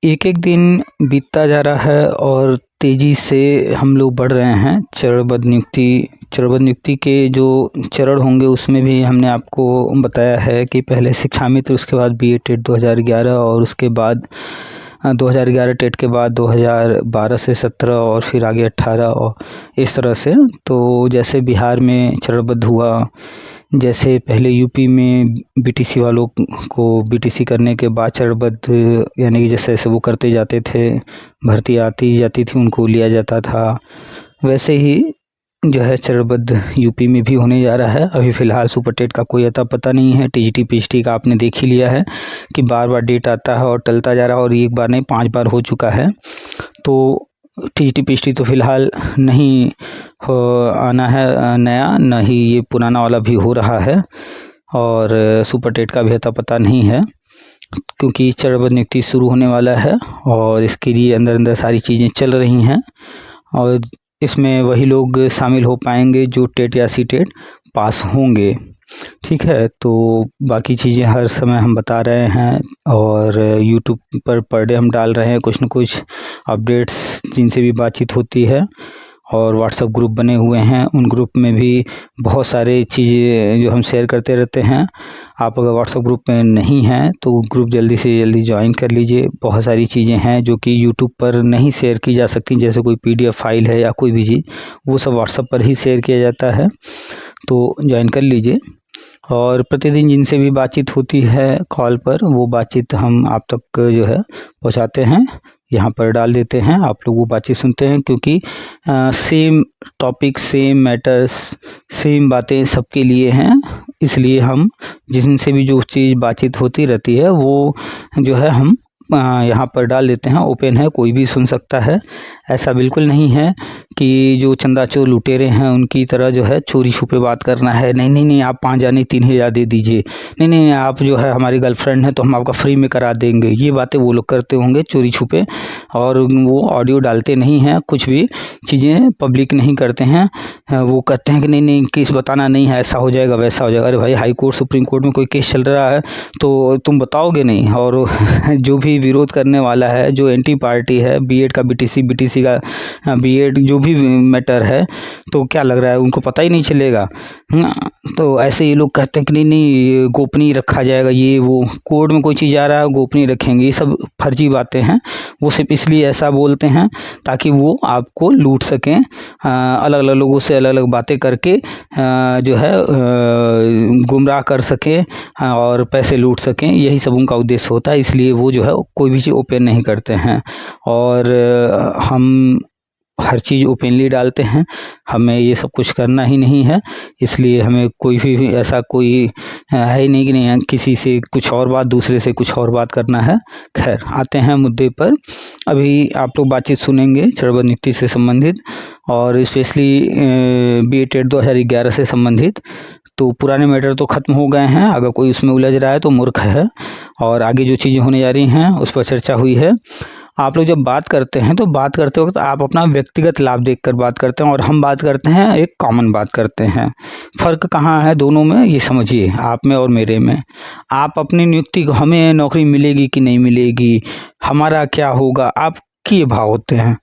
एक-एक दिन बीतता जा रहा है और तेज़ी से हम लोग बढ़ रहे हैं। चरणबद्ध नियुक्ति के जो चरण होंगे उसमें भी हमने आपको बताया है कि पहले शिक्षा मित्र, उसके बाद बीए टेट 2011 और उसके बाद 2011 टेट के बाद 2012 से 17 और फिर आगे 18 और इस तरह से। तो जैसे बिहार में चरणबद्ध हुआ, जैसे पहले यूपी में बीटीसी वालों को बीटीसी करने के बाद चरणबद्ध, यानी कि जैसे वो करते जाते थे, भर्ती आती जाती थी उनको लिया जाता था, वैसे ही जो है चरणबद्ध यूपी में भी होने जा रहा है। अभी फ़िलहाल सुपर टेट का कोई अता पता नहीं है। टीजीटी पीजीटी का आपने देख ही लिया है कि बार बार डेट आता है और टलता जा रहा है, और एक बार नहीं 5 बार हो चुका है। तो टीजीटी पीजीटी तो फ़िलहाल नहीं आना है नया, न ही ये पुराना वाला भी हो रहा है, और सुपर टेट का भी अता पता नहीं है, क्योंकि चरणबद्ध नियुक्ति शुरू होने वाला है और इसके लिए अंदर अंदर सारी चीज़ें चल रही हैं, और इसमें वही लोग शामिल हो पाएंगे जो टेट या सी टेट पास होंगे। ठीक है, तो बाकी चीज़ें हर समय हम बता रहे हैं, और यूट्यूब पर डे हम डाल रहे हैं कुछ न कुछ अपडेट्स जिनसे भी बातचीत होती है, और व्हाट्सएप ग्रुप बने हुए हैं, उन ग्रुप में भी बहुत सारे चीज़ें जो हम शेयर करते रहते हैं। आप अगर व्हाट्सएप ग्रुप में नहीं हैं तो ग्रुप जल्दी से जल्दी ज्वाइन कर लीजिए। बहुत सारी चीज़ें हैं जो कि यूट्यूब पर नहीं शेयर की जा सकती, जैसे कोई पीडीएफ फाइल है या कोई भी चीज़, वो सब व्हाट्सएप पर ही शेयर किया जाता है, तो ज्वाइन कर लीजिए। और प्रतिदिन जिनसे भी बातचीत होती है कॉल पर, वो बातचीत हम आप तक जो है पहुंचाते हैं, यहाँ पर डाल देते हैं, आप लोग वो बातचीत सुनते हैं, क्योंकि same topic, same matters, same बातें सबके लिए हैं। इसलिए हम जिनसे भी जो चीज़ बातचीत होती रहती है वो जो है हम यहाँ पर डाल देते हैं। ओपन है, कोई भी सुन सकता है। ऐसा बिल्कुल नहीं है कि जो चंदा चोर लुटेरे हैं उनकी तरह जो है चोरी छुपे बात करना है। नहीं नहीं नहीं, आप 5 जाने 3000 दे दीजिए, नहीं नहीं आप जो है हमारी गर्लफ्रेंड है तो हम आपका फ्री में करा देंगे, ये बातें वो लोग करते होंगे चोरी छुपे, और वो ऑडियो डालते नहीं हैं, कुछ भी चीज़ें पब्लिक नहीं करते हैं। वो कहते हैं कि नहीं नहीं केस बताना नहीं है, ऐसा हो जाएगा वैसा हो जाएगा। अरे भाई, हाई कोर्ट सुप्रीम कोर्ट में कोई केस चल रहा है तो तुम बताओगे नहीं? और जो भी विरोध करने वाला है, जो एंटी पार्टी है, बीएड का बीटीसी, बीटीसी का बीएड, जो भी मैटर है, तो क्या लग रहा है उनको पता ही नहीं चलेगा? तो ऐसे ये लोग कहते हैं कि नहीं नहीं गोपनीय रखा जाएगा, ये वो, कोर्ट में कोई चीज़ आ रहा है गोपनीय रखेंगे, ये सब फर्जी बातें हैं। वो सिर्फ इसलिए ऐसा बोलते हैं ताकि वो आपको लूट सकें, अलग अलग लोगों से अलग अलग बातें करके जो है गुमराह कर सकें और पैसे लूट सकें, यही सब उनका उद्देश्य होता है। इसलिए वो जो है कोई भी चीज़ ओपन नहीं करते हैं, और हम हर चीज़ ओपनली डालते हैं। हमें ये सब कुछ करना ही नहीं है, इसलिए हमें कोई भी ऐसा कोई है ही नहीं कि नहीं किसी से कुछ और बात, दूसरे से कुछ और बात करना है। खैर, आते हैं मुद्दे पर। अभी आप लोग बातचीत सुनेंगे चरणबद्ध नियुक्ति से संबंधित, और स्पेशली बीए टेट 2011 से संबंधित। तो पुराने मैटर तो ख़त्म हो गए हैं, अगर कोई उसमें उलझ रहा है तो मूर्ख है, और आगे जो चीज़ें होने जा रही हैं उस पर चर्चा हुई है। आप लोग जब बात करते हैं तो बात करते वक्त आप अपना व्यक्तिगत लाभ देखकर बात करते हैं, और हम बात करते हैं एक कॉमन बात करते हैं। फ़र्क कहाँ है दोनों में, ये समझिए, आप में और मेरे में। आप अपनी नियुक्ति को, हमें नौकरी मिलेगी कि नहीं मिलेगी, हमारा क्या होगा, आपके ये भाव होते हैं।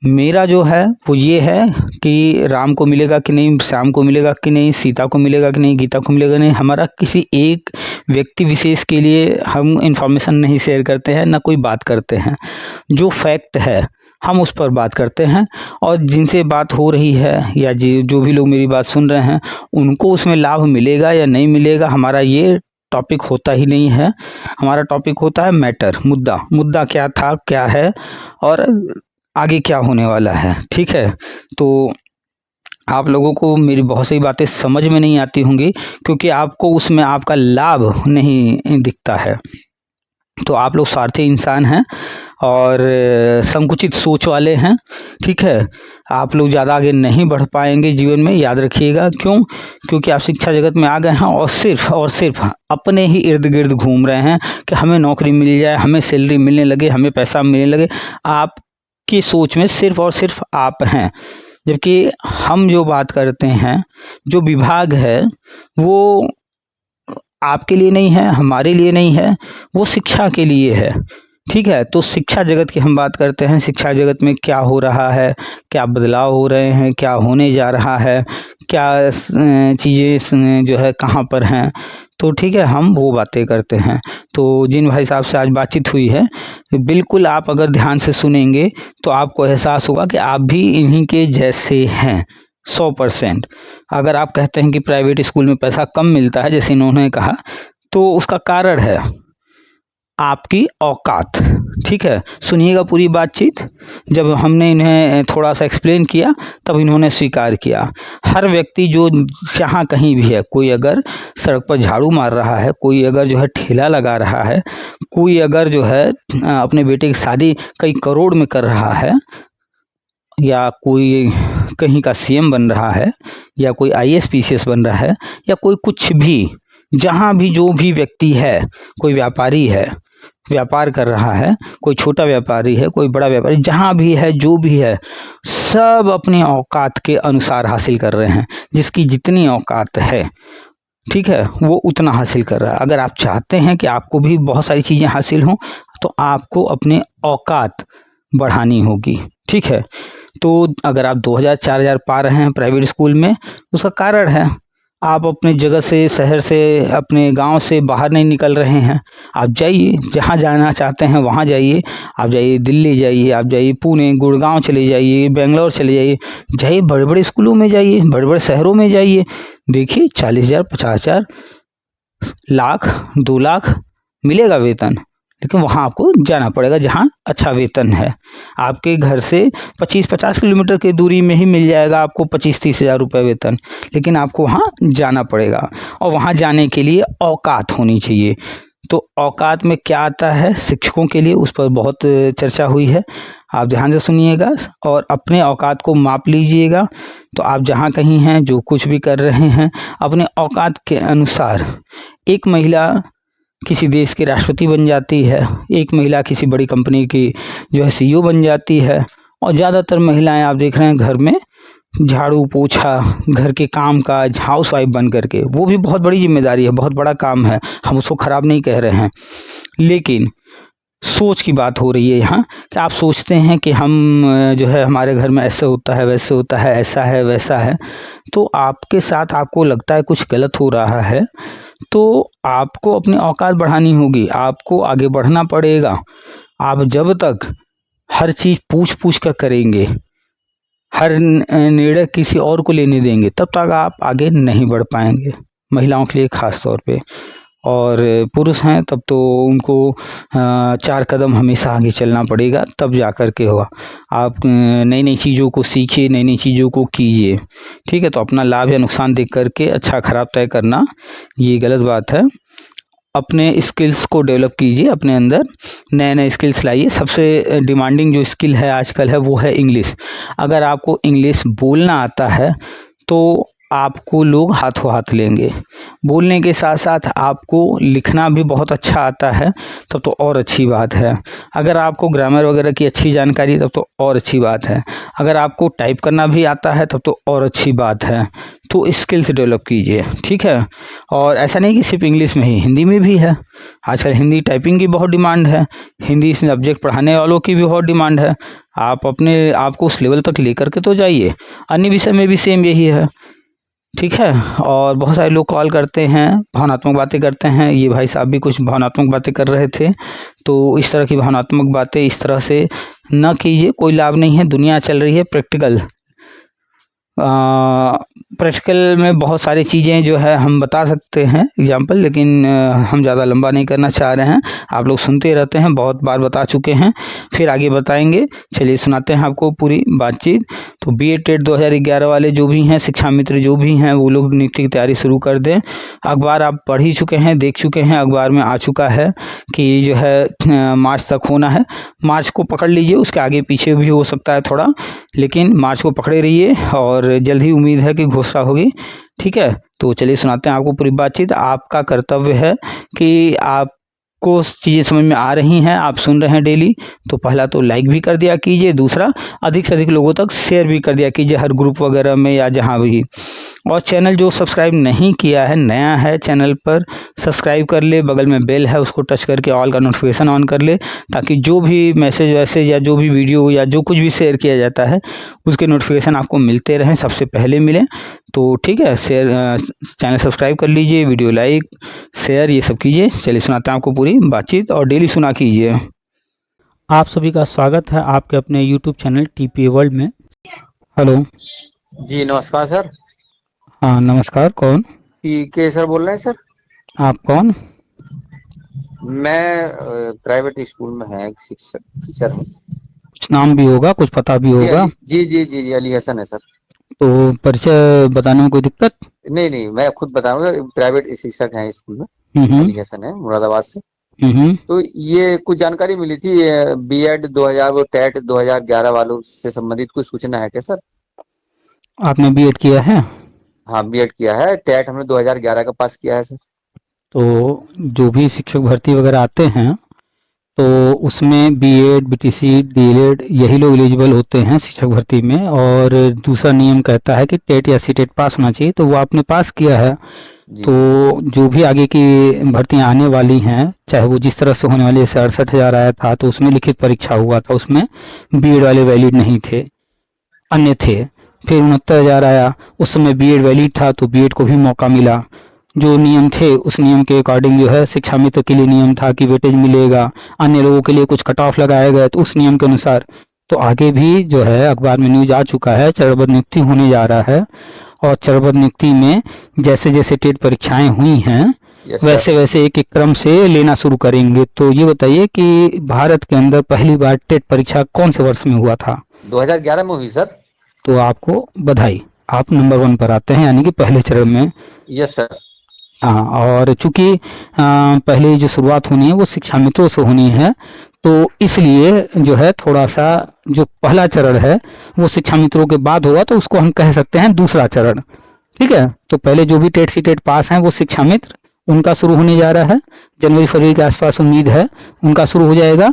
मेरा जो है वो ये है कि राम को मिलेगा कि नहीं, श्याम को मिलेगा कि नहीं, सीता को मिलेगा कि नहीं, गीता को मिलेगा नहीं। हमारा किसी एक व्यक्ति विशेष के लिए हम इंफॉर्मेशन नहीं शेयर करते हैं, ना कोई बात करते हैं। जो फैक्ट है हम उस पर बात करते हैं, और जिनसे बात हो रही है या जो भी लोग मेरी बात सुन रहे हैं उनको उसमें लाभ मिलेगा या नहीं मिलेगा, हमारा ये टॉपिक होता ही नहीं है। हमारा टॉपिक होता है मैटर, मुद्दा क्या था, क्या है, और आगे क्या होने वाला है। ठीक है, तो आप लोगों को मेरी बहुत सी बातें समझ में नहीं आती होंगी, क्योंकि आपको उसमें आपका लाभ नहीं दिखता है। तो आप लोग स्वार्थी इंसान हैं और संकुचित सोच वाले हैं। ठीक है, आप लोग ज़्यादा आगे नहीं बढ़ पाएंगे जीवन में, याद रखिएगा। क्यों? क्योंकि आप शिक्षा जगत में आ गए हैं और सिर्फ अपने ही इर्द गिर्द घूम रहे हैं कि हमें नौकरी मिल जाए, हमें सैलरी मिलने लगे, हमें पैसा मिलने लगे। आपकी सोच में सिर्फ और सिर्फ आप हैं, जबकि हम जो बात करते हैं, जो विभाग है, वो आपके लिए नहीं है, हमारे लिए नहीं है, वो शिक्षा के लिए है। ठीक है। तो शिक्षा जगत की हम बात करते हैं, शिक्षा जगत में क्या हो रहा है, क्या बदलाव हो रहे हैं, क्या होने जा रहा है, क्या चीज़ें जो है कहाँ पर हैं, तो ठीक है हम वो बातें करते हैं। तो जिन भाई साहब से आज बातचीत हुई है, बिल्कुल आप अगर ध्यान से सुनेंगे तो आपको एहसास होगा कि आप भी इन्हीं के जैसे हैं 100%। अगर आप कहते हैं कि प्राइवेट स्कूल में पैसा कम मिलता है जैसे इन्होंने कहा, तो उसका कारण है आपकी औकात। ठीक है, सुनिएगा पूरी बातचीत। जब हमने इन्हें थोड़ा सा एक्सप्लेन किया तब इन्होंने स्वीकार किया। हर व्यक्ति जो जहाँ कहीं भी है, कोई अगर सड़क पर झाड़ू मार रहा है, कोई अगर जो है ठेला लगा रहा है, कोई अगर जो है अपने बेटे की शादी कई करोड़ में कर रहा है, या कोई कहीं का सीएम बन रहा है, या कोई आईएएस पीसीएस बन रहा है, या कोई कुछ भी, जहाँ भी जो भी व्यक्ति है, कोई व्यापारी है, व्यापार कर रहा है, कोई छोटा व्यापारी है, कोई बड़ा व्यापारी, जहाँ भी है जो भी है, सब अपनी औकात के अनुसार हासिल कर रहे हैं। जिसकी जितनी औकात है, ठीक है, वो उतना हासिल कर रहा है। अगर आप चाहते हैं कि आपको भी बहुत सारी चीज़ें हासिल हों, तो आपको अपनी औकात बढ़ानी होगी। ठीक है, तो अगर आप 2000 4000 पा रहे हैं प्राइवेट स्कूल में, उसका कारण है आप अपने जगह से, शहर से, अपने गांव से बाहर नहीं निकल रहे हैं। आप जाइए, जहां जाना चाहते हैं वहां जाइए। आप जाइए दिल्ली जाइए, आप जाइए पुणे, गुड़गांव चले जाइए, बेंगलोर चले जाइए, जाइए बड़े बड़े स्कूलों में जाइए, बड़े बड़े शहरों में जाइए। देखिए 40,000 50,000 लाख 2 लाख मिलेगा वेतन, लेकिन वहाँ आपको जाना पड़ेगा जहाँ अच्छा वेतन है। आपके घर से 25-50 किलोमीटर की दूरी में ही मिल जाएगा आपको 25-30 हज़ार रुपये वेतन, लेकिन आपको वहाँ जाना पड़ेगा, और वहाँ जाने के लिए औकात होनी चाहिए। तो औकात में क्या आता है शिक्षकों के लिए, उस पर बहुत चर्चा हुई है। आप ध्यान से सुनिएगा और अपने औकात को माप लीजिएगा। तो आप जहाँ कहीं हैं, जो कुछ भी कर रहे हैं, अपने औकात के अनुसार। एक महिला किसी देश की राष्ट्रपति बन जाती है, एक महिला किसी बड़ी कंपनी की जो है सीईओ बन जाती है, और ज़्यादातर महिलाएं आप देख रहे हैं घर में झाड़ू पोछा, घर के काम काज, हाउस वाइफ बन करके। वो भी बहुत बड़ी जिम्मेदारी है, बहुत बड़ा काम है, हम उसको ख़राब नहीं कह रहे हैं, लेकिन सोच की बात हो रही है यहाँ कि आप सोचते हैं कि हम जो है हमारे घर में ऐसे होता है, वैसे होता है, ऐसा है, वैसा है, तो आपके साथ आपको लगता है कुछ गलत हो रहा है, तो आपको अपनी औकात बढ़ानी होगी, आपको आगे बढ़ना पड़ेगा। आप जब तक हर चीज़ पूछ पूछ कर करेंगे, हर निर्णय किसी और को लेने देंगे, तब तक आप आगे नहीं बढ़ पाएंगे। महिलाओं के लिए ख़ास तौर पे, और पुरुष हैं तब तो उनको 4 कदम हमेशा आगे चलना पड़ेगा, तब जा कर के होगा। आप नई नई चीज़ों को सीखिए, नई नई चीज़ों को कीजिए। ठीक है, तो अपना लाभ या नुकसान देख करके अच्छा खराब तय करना ये गलत बात है। अपने स्किल्स को डेवलप कीजिए, अपने अंदर नए नए स्किल्स लाइए। सबसे डिमांडिंग जो स्किल है आजकल है वो है इंग्लिश। अगर आपको इंग्लिश बोलना आता है तो आपको लोग हाथों हाथ लेंगे। बोलने के साथ साथ आपको लिखना भी बहुत अच्छा आता है, तब तो और अच्छी बात है। अगर आपको ग्रामर वगैरह की अच्छी जानकारी, तब तो और अच्छी बात है। अगर आपको टाइप करना भी आता है तब तो और अच्छी बात है। तो स्किल्स डेवलप कीजिए, ठीक है। और ऐसा नहीं कि सिर्फ इंग्लिश में ही, हिंदी में भी है। आजकल हिंदी टाइपिंग की बहुत डिमांड है, हिंदी सब्जेक्ट पढ़ाने वालों की भी बहुत डिमांड है। आप अपने आप को उस लेवल तक लेकर के तो जाइए। अन्य विषय में भी सेम यही है, ठीक है। और बहुत सारे लोग कॉल करते हैं, भावनात्मक बातें करते हैं। ये भाई साहब भी कुछ भावनात्मक बातें कर रहे थे, तो इस तरह की भावनात्मक बातें इस तरह से न कीजिए, कोई लाभ नहीं है। दुनिया चल रही है प्रैक्टिकल। प्रैक्टिकल में बहुत सारी चीज़ें जो है हम बता सकते हैं एग्जाम्पल, लेकिन हम ज़्यादा लंबा नहीं करना चाह रहे हैं। आप लोग सुनते रहते हैं, बहुत बार बता चुके हैं, फिर आगे बताएंगे। चलिए सुनाते हैं आपको पूरी बातचीत। तो BED टेट 2011 वाले जो भी हैं, शिक्षा मित्र जो भी हैं, वो लोग नियुक्ति की तैयारी शुरू कर दें। अखबार आप पढ़ ही चुके हैं, देख चुके हैं, अखबार में आ चुका है कि जो है मार्च तक होना है। मार्च को पकड़ लीजिए, उसके आगे पीछे भी हो सकता है थोड़ा, लेकिन मार्च को पकड़े रहिए और जल्द ही उम्मीद है कि घोषणा होगी, ठीक है। तो चलिए सुनाते हैं आपको पूरी बातचीत। आपका कर्तव्य है कि आपको चीज़ें समझ में आ रही हैं, आप सुन रहे हैं डेली, तो पहला तो लाइक भी कर दिया कीजिए, दूसरा अधिक से अधिक लोगों तक शेयर भी कर दिया कीजिए, हर ग्रुप वगैरह में या जहाँ भी। और चैनल जो सब्सक्राइब नहीं किया है, नया है चैनल पर, सब्सक्राइब कर ले, बगल में बेल है उसको टच करके ऑल का नोटिफिकेशन ऑन कर ले, ताकि जो भी मैसेज वैसेज या जो भी वीडियो या जो कुछ भी शेयर किया जाता है उसके नोटिफिकेशन आपको मिलते रहें, सबसे पहले मिलें। तो ठीक है, शेयर चैनल सब्सक्राइब कर लीजिए, वीडियो लाइक शेयर ये सब कीजिए। चलिए सुनाते हैं आपको पूरी बातचीत, और डेली सुना कीजिए। आप सभी का स्वागत है आपके अपने यूट्यूब चैनल टीपीए वर्ल्ड में। हेलो जी नमस्कार सर। हाँ नमस्कार, कौन? पीके सर बोल रहे हैं सर। आप कौन? मैं प्राइवेट स्कूल में है एक शिक्षक टीचर हूँ। कुछ नाम भी होगा, कुछ पता भी जी होगा। जी अली हसन है सर। तो परिचय बताने में कोई दिक्कत? नहीं मैं खुद बता रहा हूँ, प्राइवेट शिक्षक हैं स्कूल में। हम्म अली हसन है मुरादाबाद से। हम्म। तो ये कुछ जानकारी मिली थी, बीएड 2000 वो टेट 2011 वालों से संबंधित कुछ सूचना है क्या सर? आपने बीएड किया है? हाँ बीएड किया है, टेट हमने 2011 का पास किया है सर। तो जो भी शिक्षक भर्ती वगैरह आते हैं तो उसमें बीएड बीटीसी डीएलएड यही लोग एलिजिबल होते हैं शिक्षक भर्ती में। और दूसरा नियम कहता है कि टेट या सीटेट पास होना चाहिए, तो वो आपने पास किया है। जी तो जो भी आगे की भर्तियां आने वाली हैं, चाहे वो जिस तरह से होने वाली, जैसे 68,000 आया था तो उसमें लिखित परीक्षा हुआ था, उसमें बीएड वाले वैलिड नहीं थे, अन्य थे। फिर 69,000 आया, उस समय बीएड वैलिड था तो बीएड को भी मौका मिला। जो नियम थे उस नियम के अकॉर्डिंग जो है शिक्षा मित्र के लिए नियम था कि वेटेज मिलेगा, अन्य लोगों के लिए कुछ कट ऑफ लगाया गया तो उस नियम के अनुसार। तो आगे भी जो है अखबार में न्यूज आ चुका है, चरणबद्ध नियुक्ति होने जा रहा है। और चरणबद्ध नियुक्ति में जैसे जैसे टेट परीक्षाएं हुई हैं यस सर। वैसे वैसे एक एक क्रम से लेना शुरू करेंगे। तो ये बताइए कि भारत के अंदर पहली बार टेट परीक्षा कौन से वर्ष में हुआ था? 2011 में हुई सर। तो आपको बधाई, आप नंबर 1 पर आते हैं, यानी कि पहले चरण में। Yes sir. हाँ, और चूंकि पहले जो शुरुआत होनी है वो शिक्षा मित्रों से होनी है, तो इसलिए जो है थोड़ा सा जो पहला चरण है वो शिक्षा मित्रों के बाद होगा, तो उसको हम कह सकते हैं दूसरा चरण। ठीक है, तो पहले जो भी टेट सी टेट पास हैं वो शिक्षा मित्र, उनका शुरू होने जा रहा है, जनवरी फरवरी के आसपास उम्मीद है उनका शुरू हो जाएगा।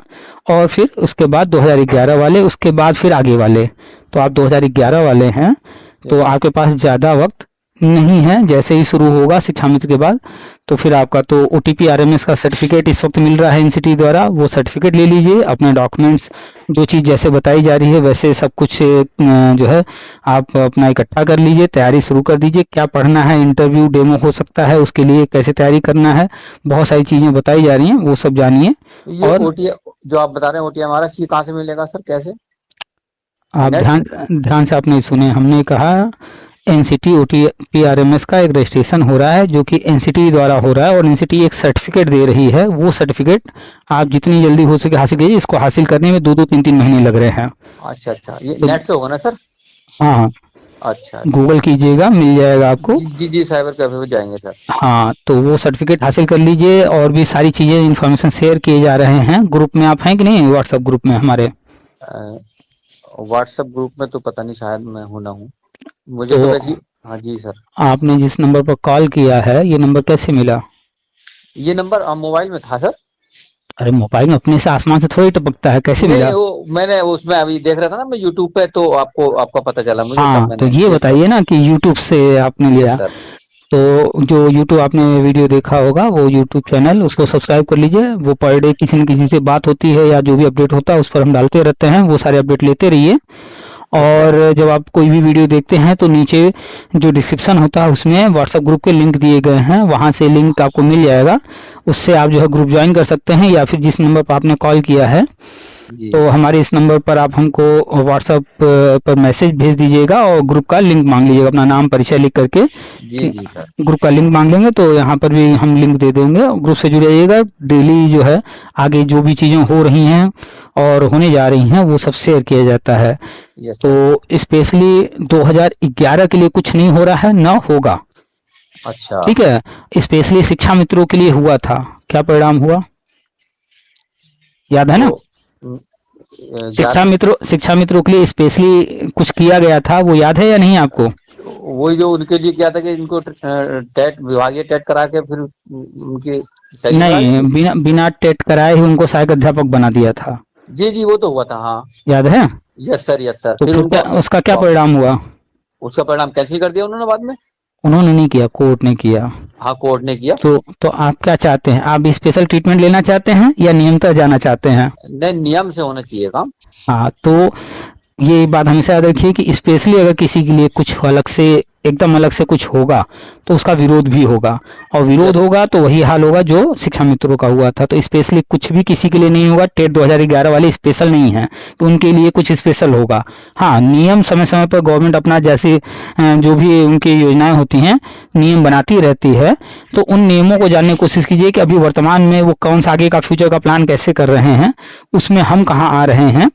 और फिर उसके बाद 2011 वाले, उसके बाद फिर आगे वाले। तो आप 2011 वाले हैं तो यस आपके पास ज़्यादा वक्त नहीं है, जैसे ही शुरू होगा शिक्षा मित्र के बाद तो फिर आपका तो ओटीपी आरएमएस का सर्टिफिकेट इस वक्त मिल रहा है एनसीटी द्वारा, वो सर्टिफिकेट ले लीजिए। अपने डॉक्यूमेंट्स जो चीज़ जैसे बताई जा रही है वैसे सब कुछ जो है आप अपना इकट्ठा कर लीजिए, तैयारी शुरू कर दीजिए। क्या पढ़ना है, इंटरव्यू डेमो हो सकता है, उसके लिए कैसे तैयारी करना है, बहुत सारी चीज़ें बताई जा रही हैं, वो सब जानिए। ये और ओटी जो आप बता रहे हैं ओटी हमारा सी कहाँ से मिलेगा सर, कैसे? आप नेट ध्यान से? ध्यान से आपने सुने, हमने कहा एनसीटी ओटीपी आरएमएस का एक रजिस्ट्रेशन हो रहा है जो कि एनसीटी द्वारा हो रहा है, और एनसीटी एक सर्टिफिकेट दे रही है। वो सर्टिफिकेट आप जितनी जल्दी हो सके हासिल कीजिए, इसको हासिल करने में 2-2 3-3 महीने लग रहे हैं। अच्छा ये तो नेट से होगा ना सर? हाँ हाँ, अच्छा गूगल कीजिएगा मिल जाएगा आपको। जी साइबर कैफे पे जाएंगे सर। हाँ, तो वो सर्टिफिकेट हासिल कर लीजिए। और भी सारी चीज़ें इन्फॉर्मेशन शेयर किए जा रहे हैं ग्रुप में। आप हैं कि नहीं व्हाट्सएप ग्रुप में हमारे? व्हाट्सएप ग्रुप में तो पता नहीं, शायद मैं हूं ना हूं, मुझे तो तो वैसी। हाँ जी सर। आपने जिस नंबर पर कॉल किया है ये नंबर कैसे मिला? ये नंबर मोबाइल में था सर। अरे मोबाइल में अपने से आसमान से थोड़ी टपकता है, कैसे नहीं मिला? वो मैंने उसमें अभी देख रहा था ना मैं यूट्यूब पे, तो आपको आपका पता चला मुझे, तब हाँ, तो मैंने। ये यस सर। बताइए ना कि यूट्यूब से आपने यस लिया। सर। तो जो यूट्यूब आपने वीडियो देखा होगा वो यूट्यूब चैनल उसको सब्सक्राइब कर लीजिए। वो पर डे किसी न किसी से बात होती है या जो भी अपडेट होता है उस पर हम डालते रहते हैं, वो सारे अपडेट लेते रहिए। Yes sir. और जब आप कोई भी वीडियो देखते हैं तो नीचे जो डिस्क्रिप्शन होता है उसमें व्हाट्सएप ग्रुप के लिंक दिए गए हैं, वहाँ से लिंक आपको मिल जाएगा। उससे आप जो है ग्रुप ज्वाइन कर सकते हैं, या फिर जिस नंबर पर आपने कॉल किया है जी तो हमारे इस नंबर पर आप हमको व्हाट्सएप पर मैसेज भेज दीजिएगा और ग्रुप का लिंक मांग लीजिएगा, अपना नाम परिचय लिख करके जी कि जी सर। ग्रुप का लिंक मांग लेंगे तो यहाँ पर भी हम लिंक दे देंगे। ग्रुप से जुड़ जाइएगा, डेली जो है आगे जो भी चीज़ें हो रही हैं और होने जा रही हैं वो सब शेयर किया जाता है। Yes sir. तो स्पेशली 2011 के लिए कुछ नहीं हो रहा है, ना होगा। अच्छा ठीक है, स्पेशली शिक्षा मित्रों के लिए हुआ था। क्या परिणाम हुआ याद है तो ना? शिक्षा मित्रों के लिए स्पेशली कुछ किया गया था, वो याद है या नहीं आपको? वही जो उनके लिए क्या था कि इनको टेट विभागीय टेट करा के फिर उनकी सैलरी बढ़ा दी नहीं, थी। बिना बिना टेट कराए ही उनको सहायक अध्यापक बना दिया था। जी वो तो हुआ था हाँ। याद है? Yes sir. तो फिर फिर उनको क्या उसका क्या परिणाम हुआ? उसका परिणाम कैंसिल कर दिया उन्होंने बाद में। उन्होंने नहीं किया, कोर्ट ने किया। हाँ, कोर्ट ने किया। तो आप क्या चाहते हैं? आप स्पेशल ट्रीटमेंट लेना चाहते हैं या नियमतः जाना चाहते हैं? नहीं, नियम से होना चाहिए काम। हाँ, तो ये बात हमेशा याद रखिए कि स्पेशली अगर किसी के लिए कुछ अलग से, एकदम अलग से कुछ होगा तो उसका विरोध भी होगा, और विरोध यस। होगा तो वही हाल होगा जो शिक्षा मित्रों का हुआ था। तो स्पेशली कुछ भी किसी के लिए नहीं होगा। टेट 2011 वाले स्पेशल नहीं है कि उनके लिए कुछ स्पेशल होगा। हाँ, नियम समय समय पर गवर्नमेंट अपना जैसे जो भी उनकी योजनाएं होती हैं नियम बनाती रहती है, तो उन नियमों को जानने की कोशिश कीजिए कि अभी वर्तमान में वो कौन सा आगे का फ्यूचर का प्लान कैसे कर रहे हैं, उसमें हम कहाँ आ रहे हैं,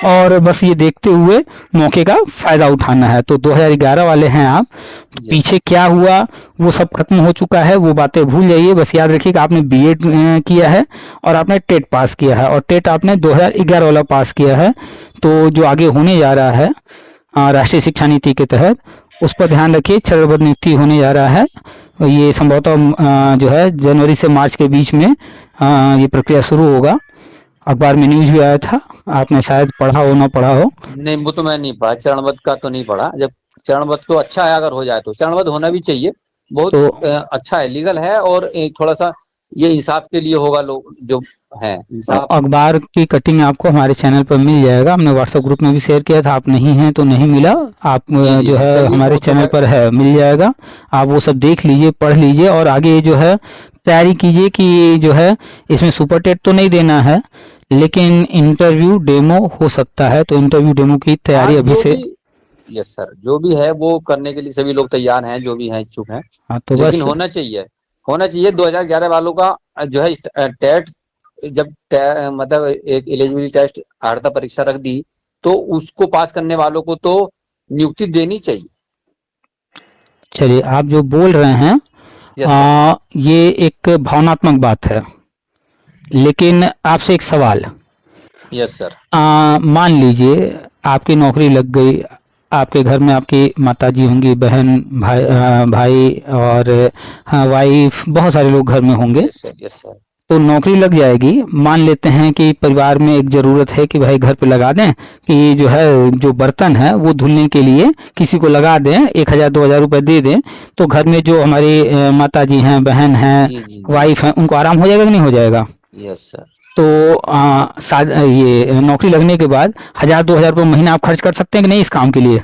और बस ये देखते हुए मौके का फायदा उठाना है। तो 2011 वाले हैं आप, तो पीछे क्या हुआ वो सब खत्म हो चुका है, वो बातें भूल जाइए। बस याद रखिए कि आपने बीएड किया है और आपने टेट पास किया है, और टेट आपने 2011 वाला पास किया है। तो जो आगे होने जा रहा है राष्ट्रीय शिक्षा नीति के तहत, उस पर ध्यान रखिए। चरणबद्ध नियुक्ति होने जा रहा है, ये संभवतः जो है जनवरी से मार्च के बीच में ये प्रक्रिया शुरू होगा। अखबार में न्यूज भी आया था, आपने शायद पढ़ा हो ना पढ़ा हो। नहीं, वो तो मैं नहीं पढ़ा, चरणबद्ध का तो नहीं पढ़ा। जब चरणबद्ध तो अच्छा है, अगर हो जाए तो चरणबद्ध होना भी चाहिए, बहुत तो अच्छा है, लीगल है, और एक थोड़ा सा ये इंसाफ के लिए होगा, लोग जो है इंसाफ। अखबार की कटिंग आपको हमारे चैनल पर मिल जाएगा, हमने व्हाट्सएप ग्रुप में भी शेयर किया था, आप नहीं हैं तो नहीं मिला, आप जो है चलिए, हमारे वो तो चैनल पर है, मिल जाएगा। आप वो सब देख लीजिए, पढ़ लीजिए, और आगे जो है तैयारी कीजिए कि जो है इसमें सुपर टेट तो नहीं देना है, लेकिन इंटरव्यू डेमो हो सकता है। तो इंटरव्यू डेमो की तैयारी हाँ, अभी से। यस सर, जो भी है वो करने के लिए सभी लोग तैयार हैं, जो भी हैं इच्छुक हैं, हाँ, तो लेकिन बस होना चाहिए, होना चाहिए। 2011 वालों का जो है टेट, जब मतलब एक एलिजिबिलिटी टेस्ट अर्हता परीक्षा रख दी, तो उसको पास करने वालों को तो नियुक्ति देनी चाहिए। चलिए, आप जो बोल रहे हैं यस सर। ये एक भावनात्मक बात है, लेकिन आपसे एक सवाल। Yes sir. मान लीजिए आपकी नौकरी लग गई, आपके घर में आपकी माताजी होंगी, बहन, भाई, भाई और वाइफ, बहुत सारे लोग घर में होंगे। Yes sir. Yes sir. तो नौकरी लग जाएगी, मान लेते हैं कि परिवार में एक ज़रूरत है कि भाई घर पे लगा दें कि जो है जो बर्तन है वो धुलने के लिए किसी को लगा दें, 1000-2000 रुपये दे दें, तो घर में जो हमारी माताजी हैं, बहन हैं, जी जी। वाइफ हैं, उनको आराम हो जाएगा कि नहीं हो जाएगा? Yes sir. तो ये नौकरी लगने के बाद 1000-2000 रुपये महीना आप खर्च कर सकते हैं कि नहीं इस काम के लिए?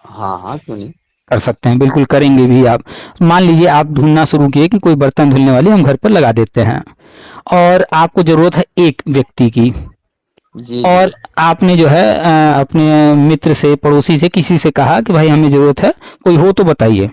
हाँ हाँ, क्यों नहीं। कर सकते हैं, बिल्कुल करेंगे भी आप। मान लीजिए आप ढूंढना शुरू किए कि कोई बर्तन धुलने वाली हम घर पर लगा देते हैं, और आपको जरूरत है एक व्यक्ति की, जी और जी। आपने जो है अपने मित्र से, पड़ोसी से, किसी से कहा कि भाई हमें जरूरत है, कोई हो तो बताइए।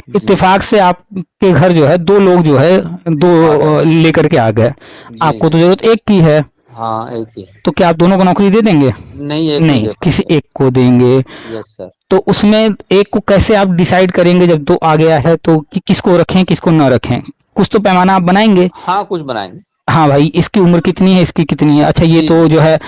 जी इत्तेफाक से आपके घर जो है दो लोग जो है दो लेकर के आ गए, जी। आपको तो जरूरत एक की है, हाँ, एक ही। तो क्या आप दोनों को नौकरी दे देंगे? नहीं, एक नहीं, दे किसी पाएंगे। एक को देंगे। Yes sir. तो उसमें एक को कैसे आप डिसाइड करेंगे जब दो आ गया है, तो कि किसको रखें किसको न रखें? कुछ तो पैमाना आप बनाएंगे। हाँ, कुछ बनाएंगे। हाँ भाई, इसकी उम्र कितनी है, इसकी कितनी है, अच्छा ये जी तो जो है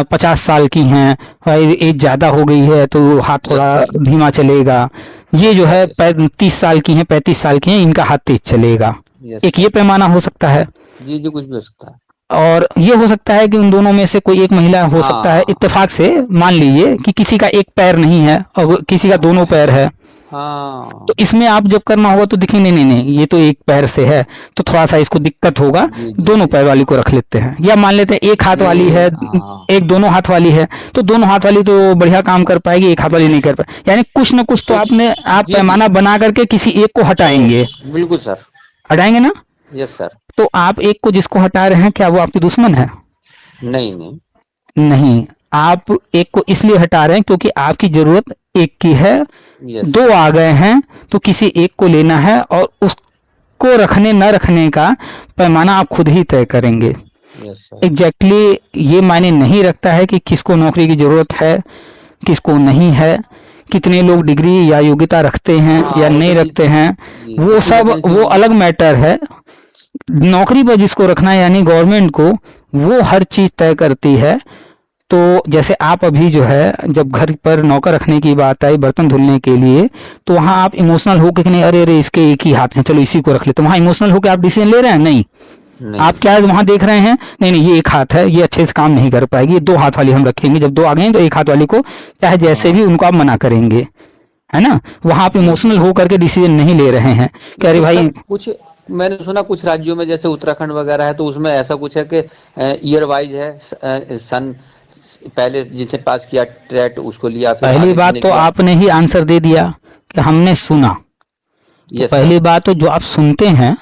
50 साल की हैं, भाई एज ज़्यादा हो गई है तो हाथ यस थोड़ा सर। धीमा चलेगा, ये जो है यस सर। 30 साल की हैं, 35 साल की हैं, इनका हाथ तेज चलेगा। यस एक सर। ये पैमाना हो सकता है, जी जी, कुछ भी हो सकता है। और ये हो सकता है कि उन दोनों में से कोई एक महिला हो सकता है। हाँ इत्तेफाक से मान लीजिए कि किसी का एक पैर नहीं है और किसी का दोनों पैर है, हाँ। तो इसमें आप जब करना होगा तो देखिए नहीं नहीं नहीं, ये तो एक पैर से है तो थोड़ा सा इसको दिक्कत होगा, जी जी दोनों जी। पैर वाली को रख लेते हैं। या मान लेते हैं एक हाथ वाली है, हाँ। एक दोनों हाथ वाली है, तो दोनों हाथ वाली तो बढ़िया काम कर पाएगी, एक हाथ वाली नहीं कर पाएगी। यानी कुछ न कुछ तो आप जी जी। पैमाना बना करके किसी एक को हटाएंगे, बिल्कुल सर। हटाएंगे ना? Yes sir. तो आप एक को जिसको हटा रहे हैं, क्या वो आपकी दुश्मन है? नहीं नहीं। नहीं, आप एक को इसलिए हटा रहे हैं क्योंकि आपकी जरूरत एक की है, यस। दो आ गए हैं तो किसी एक को लेना है, और उसको रखने न रखने का पैमाना आप खुद ही तय करेंगे। Yes sir. एग्जैक्टली ये मायने नहीं रखता है कि किसको नौकरी की जरूरत है, किसको नहीं है, कितने लोग डिग्री या योग्यता रखते हैं हाँ, या वो नहीं तो रखते हैं, जी, वो उसकी सब वैकेंसी वो होगी। अलग मैटर है। नौकरी पर जिसको रखना है यानी गवर्नमेंट को, वो हर चीज तय करती है। तो जैसे आप अभी जो है जब घर पर नौकर रखने की बात आई बर्तन धुलने के लिए, तो वहां आप इमोशनल होके कि नहीं अरे अरे इसके एक ही हाथ हैं चलो इसी को रख लेते, वहां इमोशनल होके आप डिसीजन ले रहे हैं? नहीं, नहीं। आप क्या वहां देख रहे हैं, नहीं नहीं ये एक हाथ है, ये अच्छे से काम नहीं कर पाएगी, ये दो हाथ वाली हम रखेंगे, जब दो आ गए तो एक हाथ वाली को चाहे जैसे भी उनको आप मना करेंगे। है ना, वहां आप इमोशनल होकर के डिसीजन नहीं ले रहे हैं कि अरे तो भाई। सर कुछ मैंने सुना कुछ राज्यों में जैसे उत्तराखंड वगैरह है तो उसमें ऐसा कुछ है कि ईयर वाइज है, सन पहले जिसने पास किया टेट उसको लिया, फिर पहली आगे बात जिसने तो किया। आपने ही आंसर दे दिया कि हमने सुना। तो यस सर। पहली बात तो जो आप सुनते हैं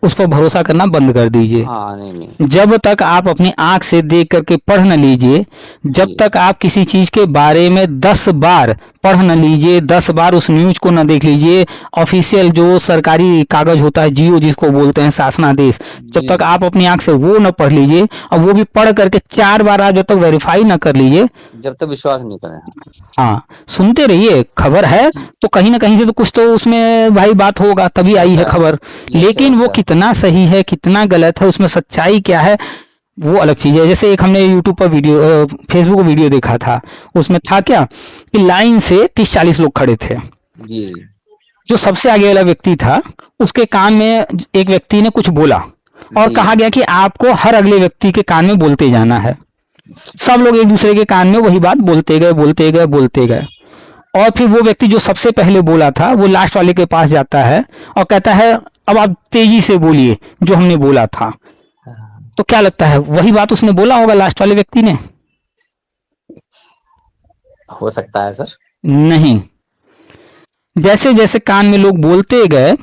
उस पर भरोसा करना बंद कर दीजिए। हाँ नहीं नहीं। जब तक आप अपनी आंख से देख करके पढ़ न लीजिए, जब जी तक आप किसी चीज के बारे में 10 बार पढ़ न लीजिए, 10 बार उस न्यूज को न देख लीजिए, ऑफिशियल जो सरकारी कागज होता है जियो जिसको बोलते हैं शासनादेश, जब जी तक जी। आप अपनी आंख से वो न पढ़ लीजिए और वो भी पढ़ करके 4 बार आप जब तक वेरीफाई न कर लीजिए। जब तक विश्वास नहीं करें। हाँ, सुनते रहिए, खबर है जी। तो कहीं ना कहीं से तो कुछ तो उसमें भाई बात होगा तभी आई है सर। खबर। यस लेकिन वो सर। कितना सही है कितना गलत है उसमें सच्चाई क्या है वो अलग चीज है। जैसे एक हमने यूट्यूब पर वीडियो, फेसबुक पर वीडियो देखा था, उसमें था क्या कि लाइन से 30-40 लोग खड़े थे। जी जो सबसे आगे वाला व्यक्ति था उसके कान में एक व्यक्ति ने कुछ बोला और जी। कहा गया कि आपको हर अगले व्यक्ति के कान में बोलते जाना है। सब लोग एक दूसरे के कान में वही बात बोलते गए बोलते गए बोलते गए, और फिर वो व्यक्ति जो सबसे पहले बोला था वो लास्ट वाले के पास जाता है और कहता है अब आप तेजी से बोलिए जो हमने बोला था। तो क्या लगता है वही बात उसने बोला होगा लास्ट वाले व्यक्ति ने? हो सकता है सर। नहीं। जैसे जैसे कान में लोग बोलते गए,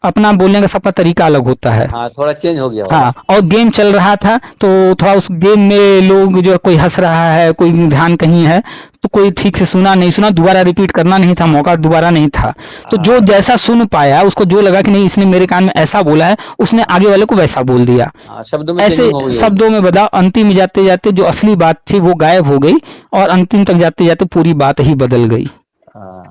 अपना बोलने का सबका तरीका अलग होता है। हाँ थोड़ा चेंज हो गया होगा। हाँ, और गेम चल रहा था तो थोड़ा उस गेम में लोग जो कोई हंस रहा है, कोई ध्यान कहीं है, तो कोई ठीक से सुना नहीं, सुना दोबारा रिपीट करना नहीं था, मौका दोबारा नहीं था। तो जो जैसा सुन पाया उसको जो लगा कि नहीं इसने मेरे कान में ऐसा बोला है, उसने आगे वाले को वैसा बोल दिया। हाँ, शब्दों में ऐसे चेंजिंग हो गई होगी। शब्दों में बदलाव, अंतिम में जाते जाते जो असली बात थी वो गायब हो गई और अंतिम तक जाते जाते पूरी बात ही बदल गई। हाँ,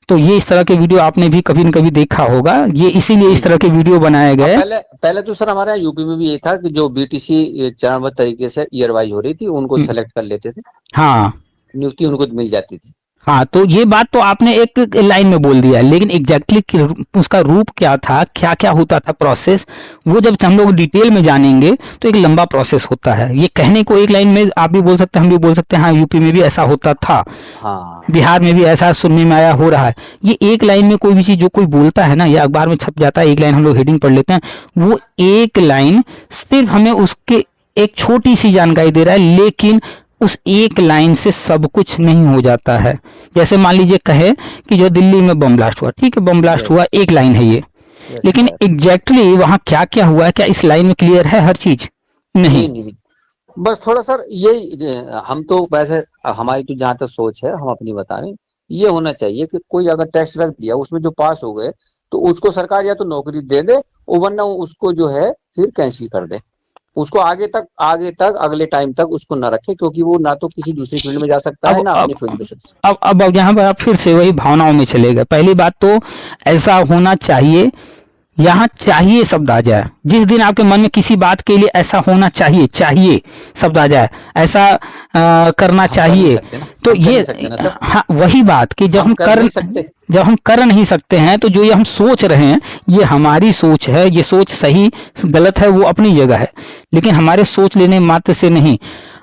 तो ये इस तरह के वीडियो आपने भी कभी न कभी देखा होगा, ये इसीलिए जी इस जी। तरह के वीडियो बनाए गए। पहले पहले तो सर हमारे यहाँ यूपी में भी ये था कि जो बीटीसी चरणबद्ध तरीके से ईयर वाइज हो रही थी उनको सेलेक्ट कर लेते थे, हाँ नियुक्ति उनको मिल जाती थी। हाँ, तो ये बात तो आपने एक लाइन में बोल दिया, लेकिन एग्जैक्टली उसका रूप क्या था, क्या क्या होता था प्रोसेस, वो जब हम लोग डिटेल में जानेंगे तो एक लंबा प्रोसेस होता है। ये कहने को एक लाइन में आप भी बोल सकते हैं, हम भी बोल सकते हैं हाँ यूपी में भी ऐसा होता था, हाँ बिहार में भी ऐसा सुनने में आया हो रहा है। ये एक लाइन में कोई भी चीज जो कोई बोलता है ना, या अखबार में छप जाता है, एक लाइन हम लोग हेडिंग पढ़ लेते हैं, वो एक लाइन सिर्फ हमें उसके एक छोटी सी जानकारी दे रहा है, लेकिन उस एक लाइन से सब कुछ नहीं हो जाता है। जैसे मान लीजिए कहे कि जो दिल्ली में बम ब्लास्ट हुआ, ठीक है बम ब्लास्ट हुआ, एक लाइन है ये, यस लेकिन सर। एग्जैक्टली वहां क्या क्या हुआ है, क्या इस लाइन में क्लियर है हर चीज? नहीं। नहीं नहीं, बस थोड़ा सर यही हम तो वैसे हमारी तो जहाँ तक सोच है हम अपनी बता रहे हैं, ये होना चाहिए कि कोई अगर टेस्ट रख दिया उसमें जो पास हो गए तो उसको सरकार या तो नौकरी दे दे और वरना उसको जो है फिर कैंसिल कर दे, उसको आगे तक अगले टाइम तक उसको ना रखे, क्योंकि वो ना तो किसी दूसरी फील्ड में जा सकता है अब ना अब अपनी फील्ड में सकता। अब यहाँ पर आप फिर से वही भावनाओं में चले गए। पहली बात तो ऐसा होना चाहिए, यहाँ चाहिए शब्द आ जाए, जिस दिन आपके मन में किसी बात के लिए ऐसा होना चाहिए, चाहिए शब्द आ जाए, ऐसा करना हम कर नहीं चाहिए, सकते ना, तो हम कर ये नहीं सकते ना सर, हाँ वही बात कि हम कर नहीं सकते। जब हम कर नहीं सकते हैं तो जो ये हम सोच रहे हैं ये हमारी सोच है, ये सोच सही गलत है वो अपनी जगह है, लेकिन हमारे सोच लेने मात्र से नहीं।